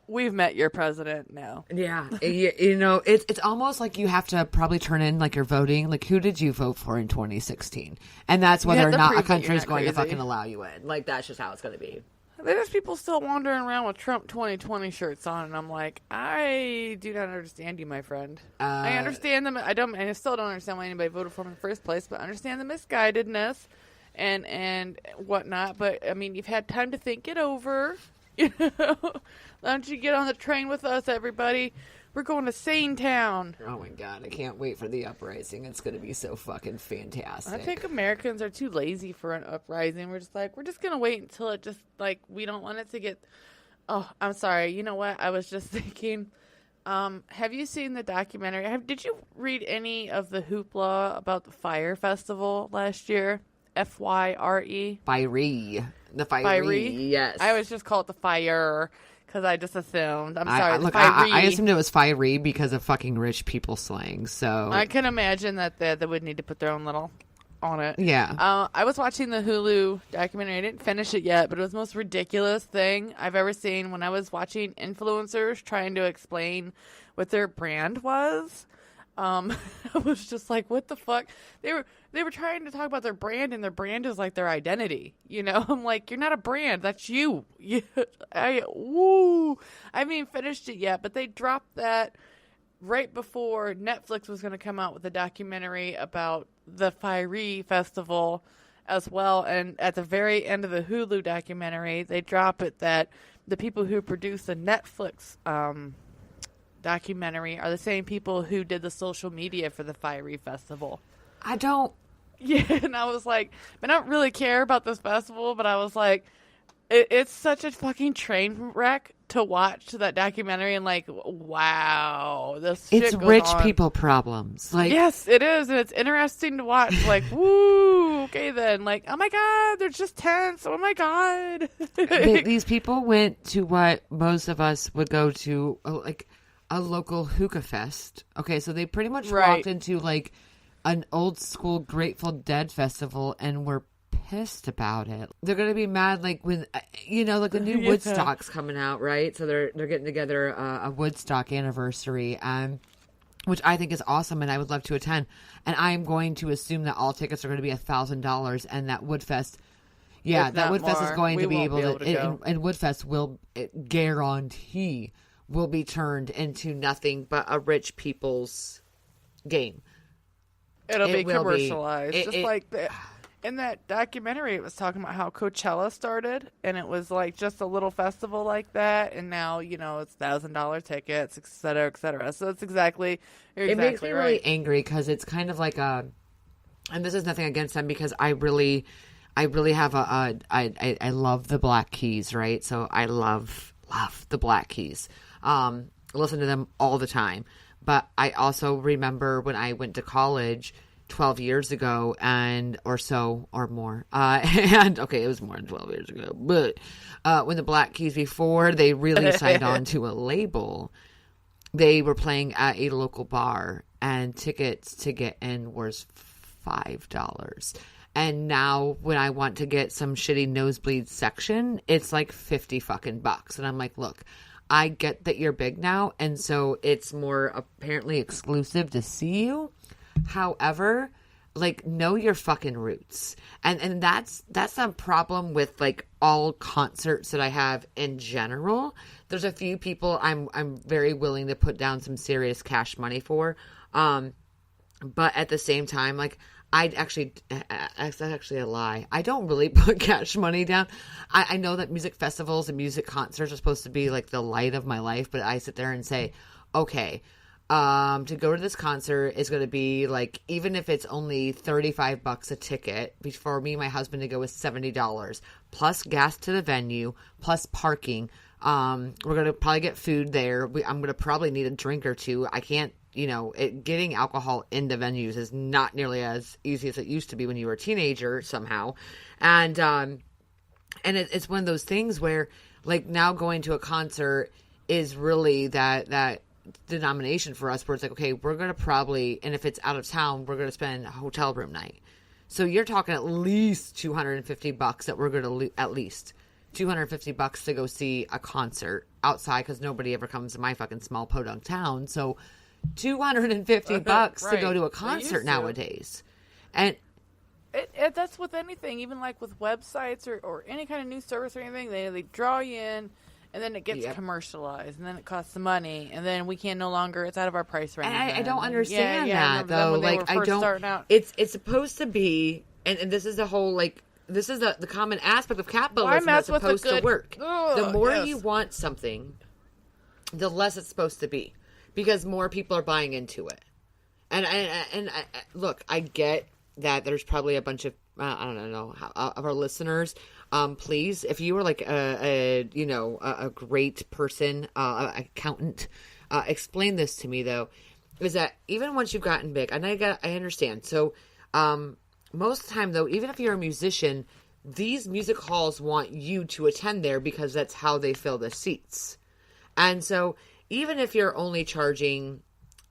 We've met your president now. Yeah. You know, it's almost like you have to probably turn in, like, your voting. Like, who did you vote for in 2016? And that's whether or not a country is going to fucking allow you in. Like, that's just how it's going to be. There's people still wandering around with Trump 2020 shirts on, and I'm like, I do not understand you, my friend. I understand them. I still don't understand why anybody voted for him in the first place, but I understand the misguidedness and whatnot. But, I mean, you've had time to think it over. You know, why don't you get on the train with us, everybody? We're going to Sane Town. Oh my God, I can't wait for the uprising. It's going to be so fucking fantastic. I think Americans are too lazy for an uprising. We're just like, we're just going to wait until it just, like, we don't want it to get... Oh, I'm sorry. You know what? I was just thinking, Have you seen the documentary? Did you read any of the hoopla about the Fire Festival last year? FYRE? Fiery. The fiery. Yes. I always just call it the fire because I just assumed. I'm sorry. I assumed it was fiery because of fucking rich people slang. So I can imagine that they would need to put their own little on it. Yeah. I was watching the Hulu documentary. I didn't finish it yet, but it was the most ridiculous thing I've ever seen when I was watching influencers trying to explain what their brand was. I was just like, what the fuck? They were trying to talk about their brand, and their brand is like their identity. You know, I'm like, you're not a brand. That's you. I haven't even finished it yet, but they dropped that right before Netflix was going to come out with a documentary about the Fiery Festival as well. And at the very end of the Hulu documentary, they drop it that the people who produced the Netflix documentary are the same people who did the social media for the Fiery Festival. I don't. Yeah, and I was like, I don't really care about this festival, but I was like, it's such a fucking train wreck to watch that documentary and like, wow, this shit It's goes rich on. people problems. Like, Yes, it is, and it's interesting to watch. Like, woo, okay then. Like, oh my god, they're just tents. Oh my god. these people went to what most of us would go to, like a local hookah fest. Okay, so they pretty much walked into like an old school Grateful Dead festival and were pissed about it. They're gonna be mad like when like the new Woodstock's coming out, right? So they're getting together a Woodstock anniversary, which I think is awesome, and I would love to attend. And I'm going to assume that all tickets are going to be $1,000, and that Woodfest. Yeah, that Woodfest is going to be able to go. And Woodfest will guarantee will be turned into nothing but a rich people's game. It'll be commercialized. In that documentary, it was talking about how Coachella started, and it was like just a little festival like that, and now, it's $1,000 tickets, et cetera, et cetera. So it's exactly It makes me really angry because it's kind of like and this is nothing against them because I really have I love the Black Keys, right? So I love the Black Keys. Listen to them all the time. But I also remember when I went to college 12 years ago or more. And okay, it was more than 12 years ago. But when the Black Keys, before they really signed on to a label, they were playing at a local bar, and tickets to get in was $5. And now when I want to get some shitty nosebleed section, it's like 50 fucking bucks. And I'm like, look, I get that you're big now, and so it's more apparently exclusive to see you. However, like, know your fucking roots. And that's a problem with like all concerts that I have in general. There's a few people I'm very willing to put down some serious cash money for. But at the same time, like, that's actually a lie. I don't really put cash money down. I know that music festivals and music concerts are supposed to be like the light of my life, but I sit there and say, okay, to go to this concert is going to be like, even if it's only $35 a ticket, for me and my husband to go is $70 plus gas to the venue plus parking. We're going to probably get food there. I'm going to probably need a drink or two. I can't, getting alcohol into venues is not nearly as easy as it used to be when you were a teenager somehow. And it's one of those things where, like, now going to a concert is really that denomination for us where it's like, okay, we're going to probably, and if it's out of town, we're going to spend a hotel room night. So you're talking at least $250 that we're going to, at least $250 to go see a concert outside, because nobody ever comes to my fucking small podunk town. So $250 to go to a concert nowadays. And that's with anything, even like with websites or any kind of news service or anything. They draw you in, and then it gets commercialized, and then it costs the money, and then we can no longer, it's out of our price range. And I don't understand that, though. Like, I don't. It's supposed to be, and this is the whole, like, this is the common aspect of capitalism that's supposed to work. The more you want something, the less it's supposed to be, because more people are buying into it. And I look, I get that there's probably a bunch of I don't know of our listeners. Please, if you were like a great person, accountant, explained this to me though, is that even once you've gotten big, and I understand. So, most of the time though, even if you're a musician, these music halls want you to attend there because that's how they fill the seats. And so even if you're only charging,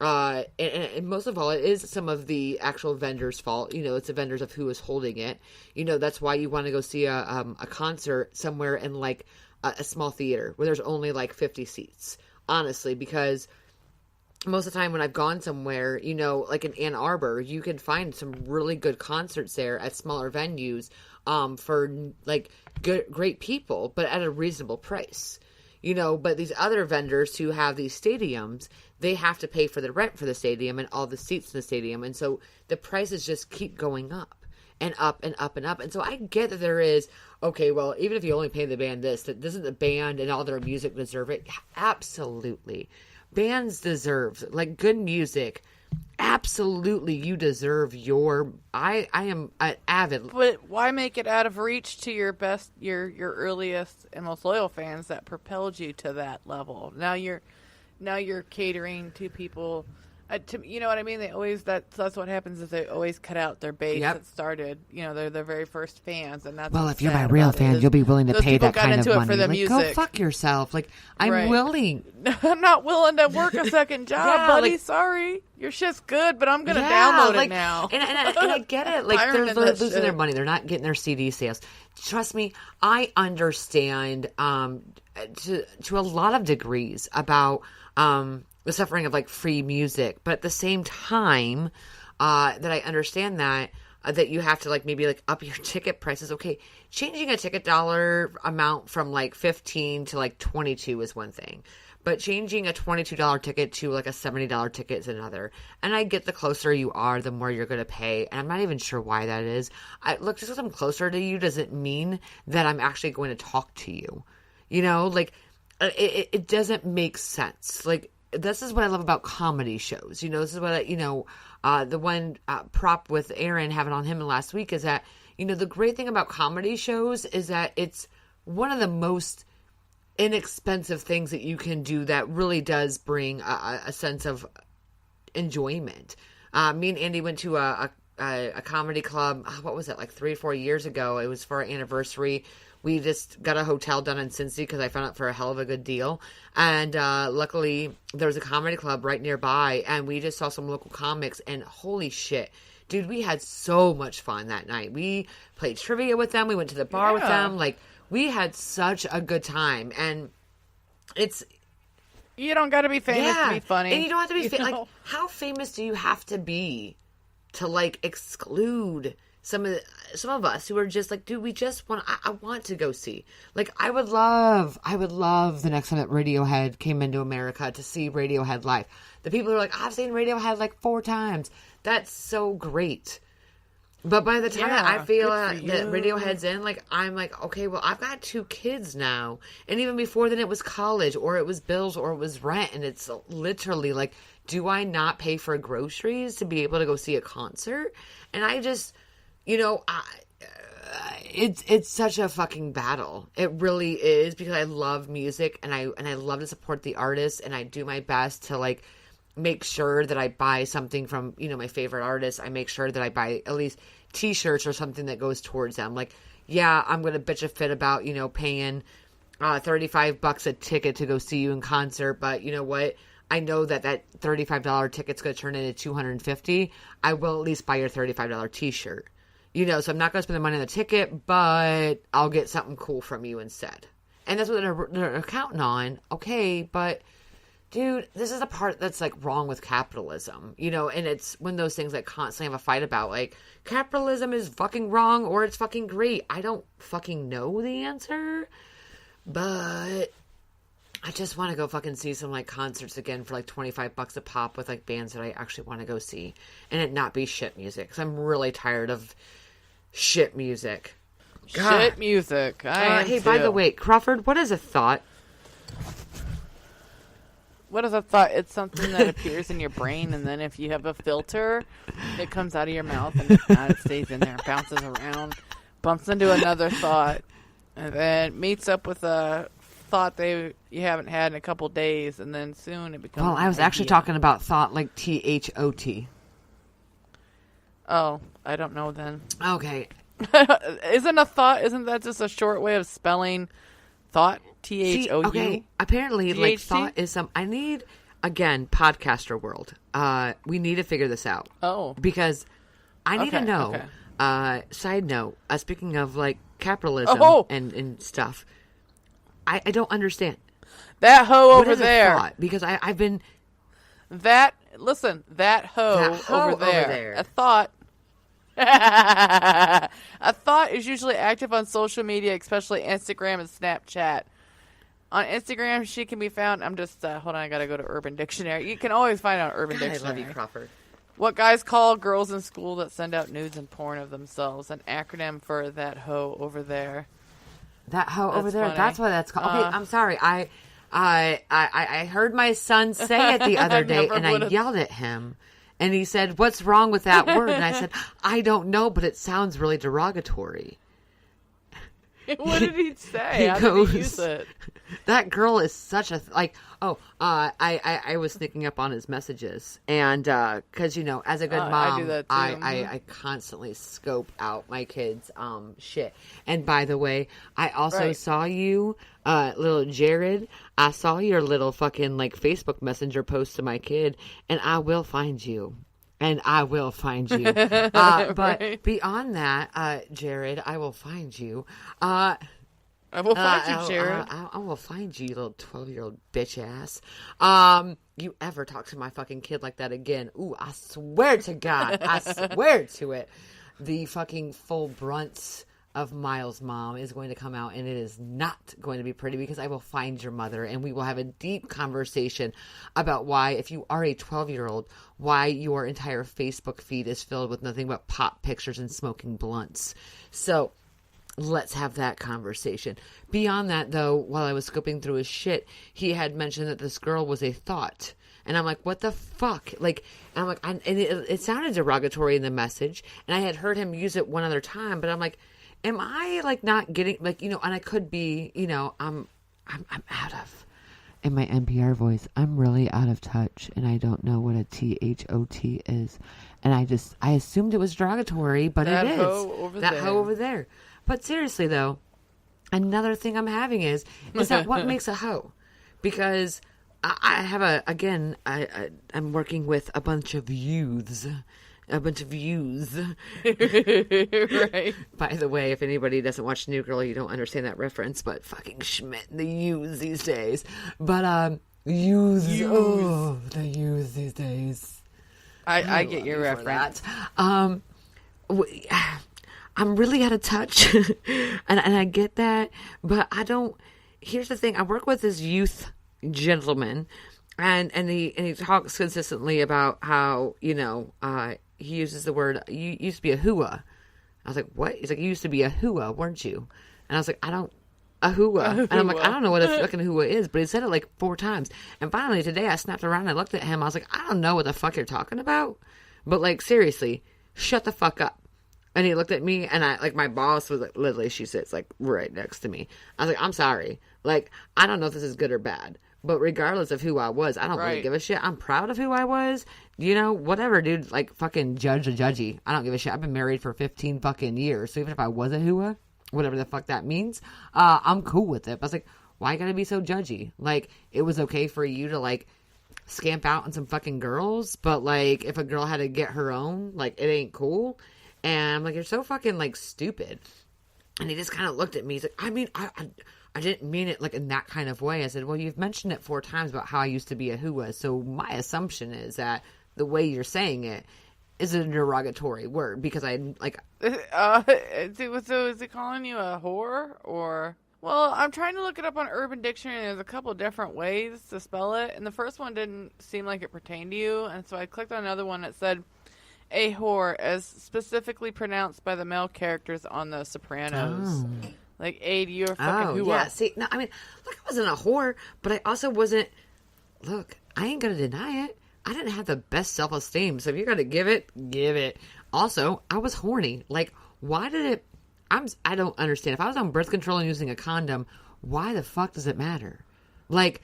and most of all, it is some of the actual vendors' fault. It's the vendors of who is holding it. That's why you want to go see a concert somewhere in like a small theater where there's only like 50 seats. Honestly, because most of the time when I've gone somewhere, like in Ann Arbor, you can find some really good concerts there at smaller venues, for like great people, but at a reasonable price. But these other vendors who have these stadiums, they have to pay for the rent for the stadium and all the seats in the stadium. And so the prices just keep going up and up and up and up. And so I get that there is, okay, well, even if you only pay the band this, that doesn't the band and all their music deserve it? Absolutely. Bands deserve, like, good music. Absolutely, you deserve your. I am an avid. But why make it out of reach to your best, your earliest and most loyal fans that propelled you to that level? Now you're catering to people. You know what I mean? They always that's what happens is they always cut out their base that started. They're their very first fans, and that's if you're my real fan, you'll be willing to pay that kind of money. For the like, music. Go fuck yourself. Like I'm willing. I'm not willing to work a second job, buddy. Sorry, your shit's good, but I'm gonna download it now. And I get it. Like they're losing their money. They're not getting their CD sales. Trust me, I understand to a lot of degrees about the suffering of like free music, but at the same time that I understand that you have to like maybe like up your ticket prices. Okay, changing a ticket dollar amount from like 15 to like 22 is one thing, but changing a $22 ticket to like a $70 ticket is another. And I get the closer you are, the more you're going to pay, and I'm not even sure why that is. Look, just because I'm closer to you doesn't mean that I'm actually going to talk to you. Like it doesn't make sense. Like, this is what I love about comedy shows. This is what the one prop with Aaron having on him last week is that, the great thing about comedy shows is that it's one of the most inexpensive things that you can do that really does bring a sense of enjoyment. Me and Andy went to a comedy club. What was it, like 3 or 4 years ago? It was for our anniversary. We just got a hotel done in Cincy because I found out for a hell of a good deal. And luckily, there was a comedy club right nearby, and we just saw some local comics, and holy shit. Dude, we had so much fun that night. We played trivia with them. We went to the bar with them. Like, we had such a good time. And it's... You don't got to be famous to be funny. And you don't have to be famous. Like, how famous do you have to be to, like, exclude... Some of us who are just like, dude, we just want, I want to go see. Like, I would love the next time that Radiohead came into America to see Radiohead live. The people who are like, I've seen Radiohead like 4 times. That's so great. But by the time that I feel that Radiohead's in, like, I'm like, okay, well, I've got 2 kids now. And even before then, it was college, or it was bills, or it was rent. And it's literally like, do I not pay for groceries to be able to go see a concert? And I just... it's such a fucking battle. It really is, because I love music and I love to support the artists, and I do my best to like make sure that I buy something from, my favorite artists. I make sure that I buy at least t-shirts or something that goes towards them. Like, yeah, I'm going to bitch a fit about, paying $35 a ticket to go see you in concert, but you know what? I know that $35 ticket's going to turn into $250. I will at least buy your $35 t-shirt. So I'm not going to spend the money on the ticket, but I'll get something cool from you instead. And that's what they're counting on. Okay, but dude, this is the part that's like wrong with capitalism, and it's one of those things that constantly have a fight about, like, capitalism is fucking wrong or it's fucking great. I don't fucking know the answer, but I just want to go fucking see some like concerts again for like $25 a pop with like bands that I actually want to go see, and it not be shit music, because I'm really tired of shit music. God. Shit music. Hey, by the way, Crawford, what is a thought? What is a thought? It's something that appears in your brain, and then if you have a filter, it comes out of your mouth, and if not, it stays in there, bounces around, bumps into another thought, and then meets up with a thought you haven't had in a couple days, and then soon it becomes. Well, I was actually talking about thought like THOT. Oh, I don't know then. Okay. Isn't that just a short way of spelling thought? THOU. Okay. Apparently, like THT? thought is some. I need again podcaster world. We need to figure this out. Oh, Because I need to Okay, know. okay. Side note. Speaking of like capitalism Oh! and stuff, I don't understand. that hoe What over is a there. thought? Because I've been. That hoe, That hoe over there. over there. A thought. A thought is usually active on social media, especially Instagram and Snapchat. On Instagram, she can be found. I'm just hold on. I gotta go to Urban Dictionary. You can always find it on Urban God, I Dictionary. love you, Crawford. What guys call girls in school that send out nudes and porn of themselves. An acronym for that hoe over there. That hoe over That's there. funny. That's what that's called. Okay, I'm sorry. I heard my son say it the other day, never and I would've- yelled at him. And he said, "What's wrong with that word?" And I said, "I don't know, but it sounds really derogatory." What did he say? How did he use it? That girl is such a I was sneaking up on his messages, and because as a good mom, I do that too. I constantly scope out my kids' shit. And by the way, I also Right. saw you, little Jared. I saw your little fucking like Facebook Messenger post to my kid, and I will find you. And I will find you. But Right. beyond that, Jared, I will find you. I will find you, Jared. I will find you, you little 12-year-old bitch ass. You ever talk to my fucking kid like that again? Ooh, I swear to God. I swear to it. The fucking full brunt of Miles' mom is going to come out, and it is not going to be pretty because I will find your mother, and we will have a deep conversation about why, if you are a 12-year-old, why your entire Facebook feed is filled with nothing but pop pictures and smoking blunts. So let's have that conversation. Beyond that, though, while I was scoping through his shit, he had mentioned that this girl was a thought. And I'm like, what the fuck? Like, and I'm like, and it sounded derogatory in the message. And I had heard him use it one other time, but I'm like, am I like not getting like, and I could be, I'm out of, in my NPR voice, I'm really out of touch, and I don't know what a THOT is. And I assumed it was derogatory, but That it is. hoe over that there. hoe over there. But seriously, though, another thing I'm having is that what makes a hoe? Because I have I'm working with a bunch of youths. Right. By the way, if anybody doesn't watch New Girl, you don't understand that reference, but fucking Schmidt, the youths these days. But, youths. Oh, the youths these days. I get love your you for reference. that. I'm really out of touch, and I get that, but I don't. Here's the thing: I work with this youth gentleman, and he talks consistently about how he uses the word you used to be a hua. I was like, what? He's like, you used to be a hua, weren't you? And I was like, a hua. And I'm like, I don't know what a fucking hua is, but he said it like 4 times. And finally today I snapped around and I looked at him. I was like, I don't know what the fuck you're talking about, but like seriously, shut the fuck up. And he looked at me, and my boss was like, literally, she sits like right next to me. I was like, I'm sorry. Like, I don't know if this is good or bad, but regardless of who I was, I don't really Right. give a shit. I'm proud of who I was. Whatever, dude. Like, fucking judge a judgy. I don't give a shit. I've been married for 15 fucking years. So even if I was a hua, whatever the fuck that means, I'm cool with it. But I was like, why you gotta be so judgy? Like, it was okay for you to, like, scamp out on some fucking girls, but, like, if a girl had to get her own, like, it ain't cool. And I'm like, you're so fucking, like, stupid. And he just kind of looked at me. He's like, I mean, I didn't mean it, like, in that kind of way. I said, well, you've mentioned it 4 times about how I used to be a hua. So my assumption is that the way you're saying it is a derogatory word. Because I, like... So is he calling you a whore, or... Well, I'm trying to look it up on Urban Dictionary, and there's a couple different ways to spell it. And the first one didn't seem like it pertained to you. And so I clicked on another one that said... A whore, as specifically pronounced by the male characters on The Sopranos. Like, A, you're a fucking hua. yeah. See, no, I mean, look, I wasn't a whore, but I also wasn't... Look, I ain't gonna deny it. I didn't have the best self-esteem, so if you gotta give it, give it. Also, I was horny. Like, why did it... I don't understand. If I was on birth control and using a condom, why the fuck does it matter? Like,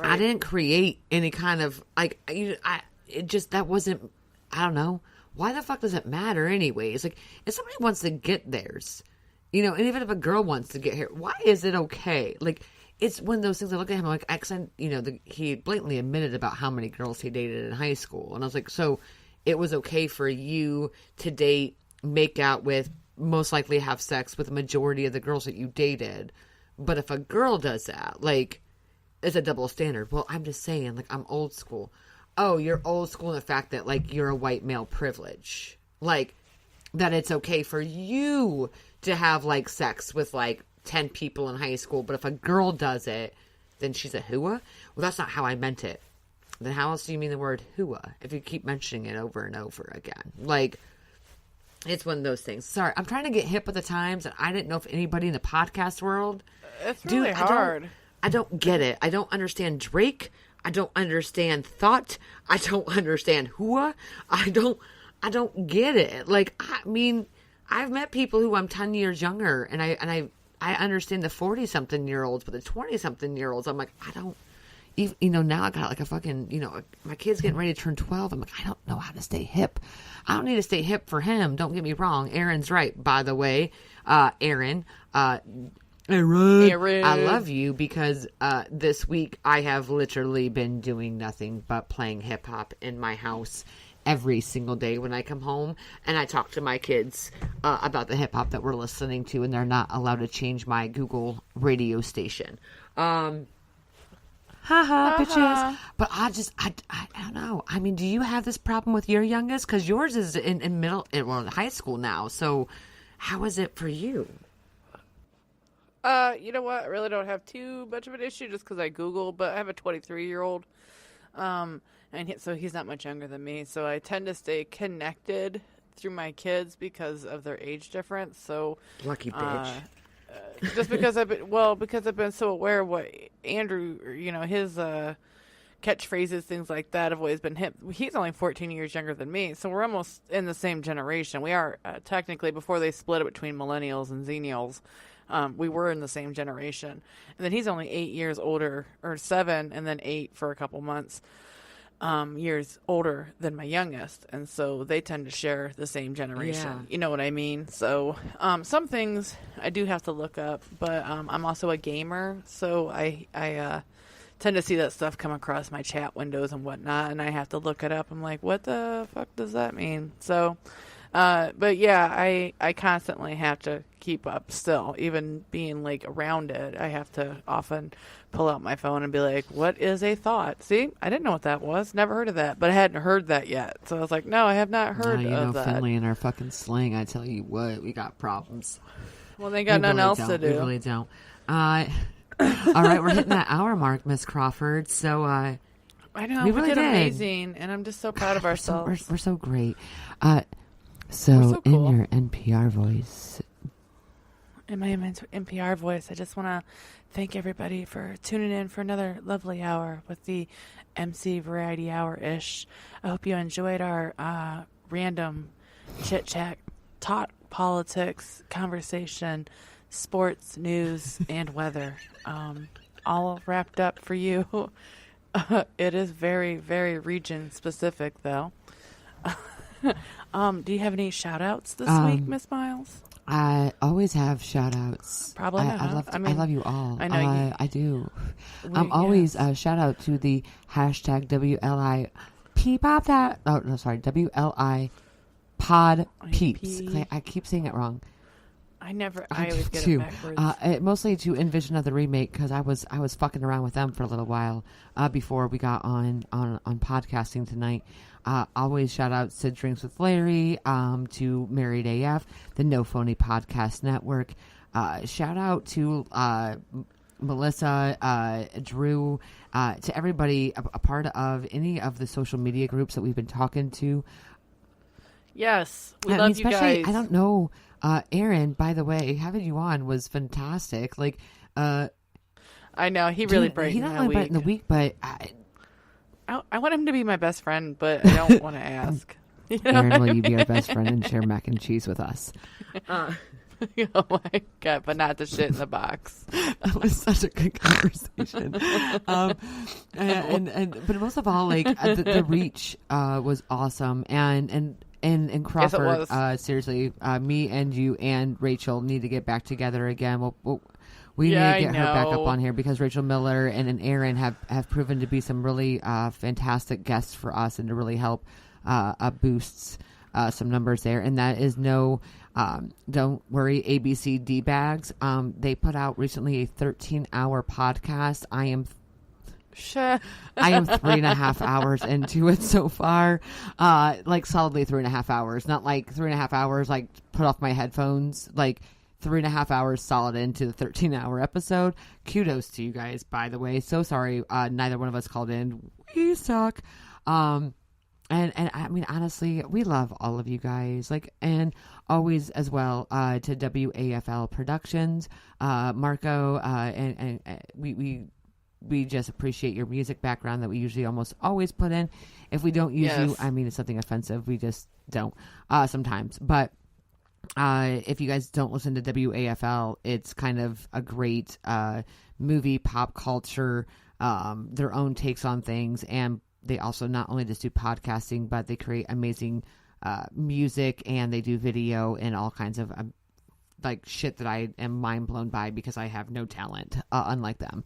Right. I didn't create any kind of, like, that wasn't, I don't know. Why the fuck does it matter anyways? Like, if somebody wants to get theirs, and even if a girl wants to get here, why is it okay? Like, it's one of those things. I look at him, I'm like, he blatantly admitted about how many girls he dated in high school. And I was like, so it was okay for you to date, make out with, most likely have sex with the majority of the girls that you dated. But if a girl does that, like, it's a double standard. Well, I'm just saying, like, I'm old school. Oh, you're old school in the fact that, like, you're a white male privilege. Like, that it's okay for you to have, like, sex with, like, 10 people in high school. But if a girl does it, then she's a hooah? Well, that's not how I meant it. Then how else do you mean the word hooah if you keep mentioning it over and over again? Like, it's one of those things. Sorry, I'm trying to get hip with the times, and I didn't know if anybody in the podcast world... It's really hard. I don't get it. I don't understand Drake. I don't understand THOT. I don't understand hooah. I don't get it. Like, I mean, I've met people who I'm 10 years younger, and I understand the 40-something-year-olds, but the 20-something-year-olds, I'm like, I don't, even, now I got like a fucking, my kid's getting ready to turn 12. I'm like, I don't know how to stay hip. I don't need to stay hip for him. Don't get me wrong. Aaron's right, by the way. Aaron, I love you because this week I have literally been doing nothing but playing hip hop in my house every single day when I come home, and I talk to my kids about the hip hop that we're listening to, and they're not allowed to change my Google radio station. Haha, bitches. But I don't know. I mean, do you have this problem with your youngest? Because yours is in high school now. So how is it for you? You know what? I really don't have too much of an issue just because I Google, but I have a 23-year-old. So he's not much younger than me. So I tend to stay connected through my kids because of their age difference. So lucky bitch. Just because I've been so aware of what Andrew, his catchphrases, things like that, have always been hip. He's only 14 years younger than me, so we're almost in the same generation. We are technically, before they split it between millennials and zennials, we were in the same generation. And then he's only 8 years older, or 7, and then 8 for a couple months. Years older than my youngest, and so they tend to share the same generation. Yeah. You know what I mean? So some things I do have to look up, but I'm also a gamer, so I tend to see that stuff come across my chat windows and whatnot, and I have to look it up. I'm like, what the fuck does that mean? So but yeah, I constantly have to keep up still, even being like around it. I have to often pull out my phone and be like, what is a thought? See, I didn't know what that was. Never heard of that, but I hadn't heard that yet. So I was like, no, I have not heard of that. Finley and our fucking slang, I tell you what, we got problems. Well, they got nothing else to do. We really don't. All right, we're hitting that hour mark, Miss Crawford. So I know, we really did did amazing, and I'm just so proud of ourselves. We're so great. So cool. In your NPR voice. In my NPR voice, I just want to thank everybody for tuning in for another lovely hour with the MC Variety Hour-ish. I hope you enjoyed our random chit-chat, talk, politics, conversation, sports, news, and weather. All wrapped up for you. It is very, very region-specific, though. Do you have any shout-outs this week, Miss Miles? I always have shout-outs. Probably not. I love you all. I know I do. I'm always shout-out to the hashtag WLI Peepop that. Oh, no, sorry. WLI Pod Peeps. I keep saying it wrong. I always get it backwards. Mostly to Envision of the Remake, because I was fucking around with them for a little while before we got on podcasting tonight. Always shout out to Drinks with Larry, to Married AF, the No Phony Podcast Network. Shout out to Melissa, Drew, to everybody a part of any of the social media groups that we've been talking to. Yes, we love you guys. I don't know. Aaron, by the way, having you on was fantastic. Like, I know he really brightened the week. He not only brightened the week, but I want him to be my best friend, but I don't want to ask. Aaron, will you be our best friend and share mac and cheese with us? Oh my God, but not the shit in the box. That was such a good conversation. But most of all, like the reach was awesome, and Crawford, Yes, it was. seriously, me and you and Rachel need to get back together again. We need Yeah, to get her back up know. on here because Rachel Miller and Aaron have proven to be some really fantastic guests for us and to really help boosts some numbers there. And that is don't worry, ABC D-Bags. They put out recently a 13-hour podcast. I am Shit. 3.5 hours into it so far. Like solidly 3.5 hours. Not like 3.5 hours, like put off my headphones. Like 3.5 hours solid into the 13-hour episode. Kudos to you guys, by the way. So sorry, neither one of us called in. We suck. And I mean, honestly, we love all of you guys. Like, and always as well to WAFL Productions, Marco, and we just appreciate your music background that we usually almost always put in. If we don't use you, I mean, it's something offensive. We just don't sometimes. But if you guys don't listen to WAFL, it's kind of a great movie, pop culture, their own takes on things. And they also not only just do podcasting, but they create amazing music, and they do video and all kinds of like shit that I am mind blown by because I have no talent, unlike them.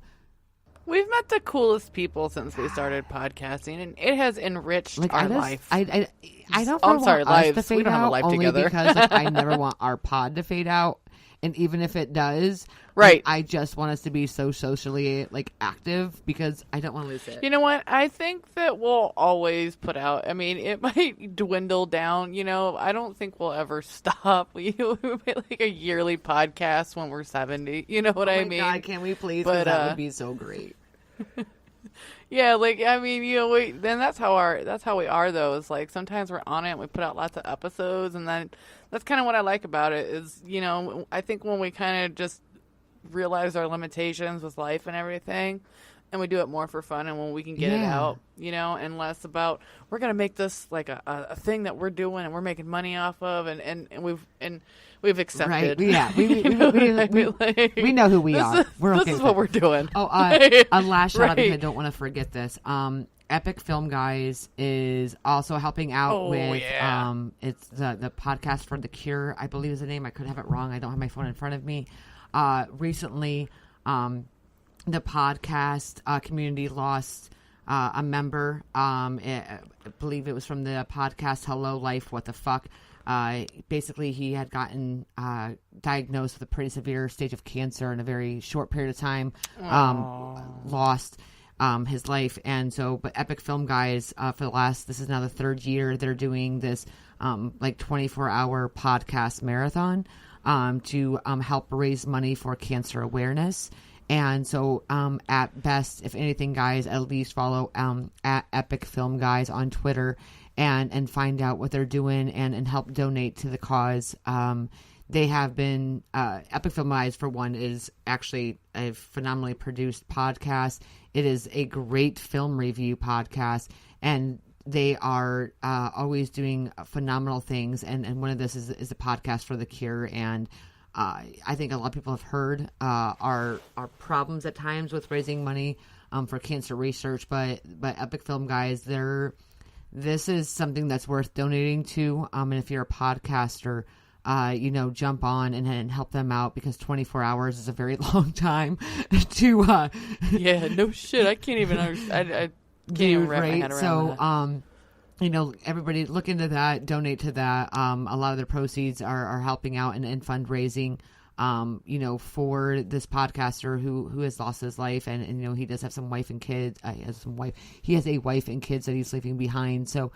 We've met the coolest people since we started podcasting, and it has enriched our life. I don't I'm want sorry, us lives. to fade We don't have a out life only together. because like, I never want our pod to fade out. And even if it does, Right. like, I just want us to be so socially like active because I don't want to lose it. You know what? I think that we'll always put out. I mean, it might dwindle down. You know, I don't think we'll ever stop. We make like a yearly podcast when we're 70. You know what I mean? God, can we please? 'Cause But, that would be so great. Yeah, like I mean, you know, then that's how we are though. Is like sometimes we're on it and we put out lots of episodes, and then that's kind of what I like about it. Is, you know, I think when we kind of just realize our limitations with life and everything, and we do it more for fun, and when we can get it out, you know, and less about we're gonna make this like a thing that we're doing and we're making money off of, and we've accepted. Right? Yeah, we we know who we are. We're okay. This is with what it. we're doing. Oh, a last shout out because I Right. don't want to forget this. Epic Film Guys is also helping out with it's the podcast for The Cure, I believe is the name. I could have it wrong. I don't have my phone in front of me. Recently, the podcast community lost a member. I believe it was from the podcast Hello Life, What the Fuck. Basically, he had gotten diagnosed with a pretty severe stage of cancer in a very short period of time. Lost his life, and so but Epic Film Guys for the last, this is now the third year they're doing this like 24-hour podcast marathon to help raise money for cancer awareness. And so at best, if anything, guys, at least follow at Epic Film Guys on Twitter and find out what they're doing and help donate to the cause. They have been Epic Film Guys, for one, is actually a phenomenally produced podcast. It is a great film review podcast, and they are always doing phenomenal things. And one of this is a podcast for The Cure. And I think a lot of people have heard our problems at times with raising money for cancer research, but Epic Film Guys, this is something that's worth donating to. And if you're a podcaster, you know, jump on and help them out, because 24 hours is a very long time to Yeah, no shit. I can't even understand. I can't even wrap my head around that. You know, everybody look into that, donate to that. A lot of the proceeds are helping out in fundraising, you know, for this podcaster who has lost his life. And you know, he does have some wife and kids. He has a wife and kids that he's leaving behind. So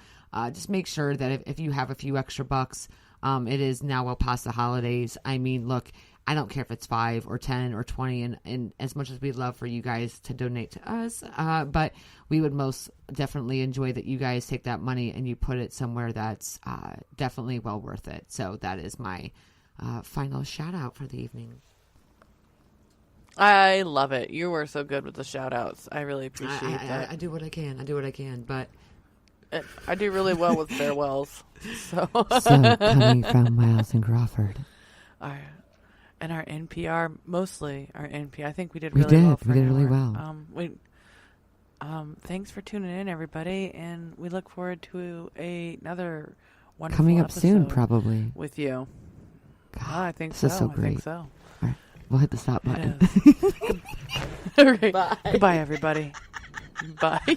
just make sure that if you have a few extra bucks, it is now well past the holidays. I mean, look, I don't care if it's 5 or 10 or 20, and as much as we'd love for you guys to donate to us, but we would most definitely enjoy that you guys take that money and you put it somewhere that's definitely well worth it. So that is my final shout out for the evening. I love it. You were so good with the shout outs. I really appreciate that. I do what I can, but I do really well with farewells. So coming from Miles and Crawford. and our NPR, mostly our NPR. I think we did We really did. well. For We did an really hour. well. Thanks for tuning in, everybody, and we look forward to another wonderful Coming up soon, episode probably. with you. God, I think this so. is so I great. think so. All right, we'll hit the stop button. All right. Bye. Goodbye, everybody. Bye.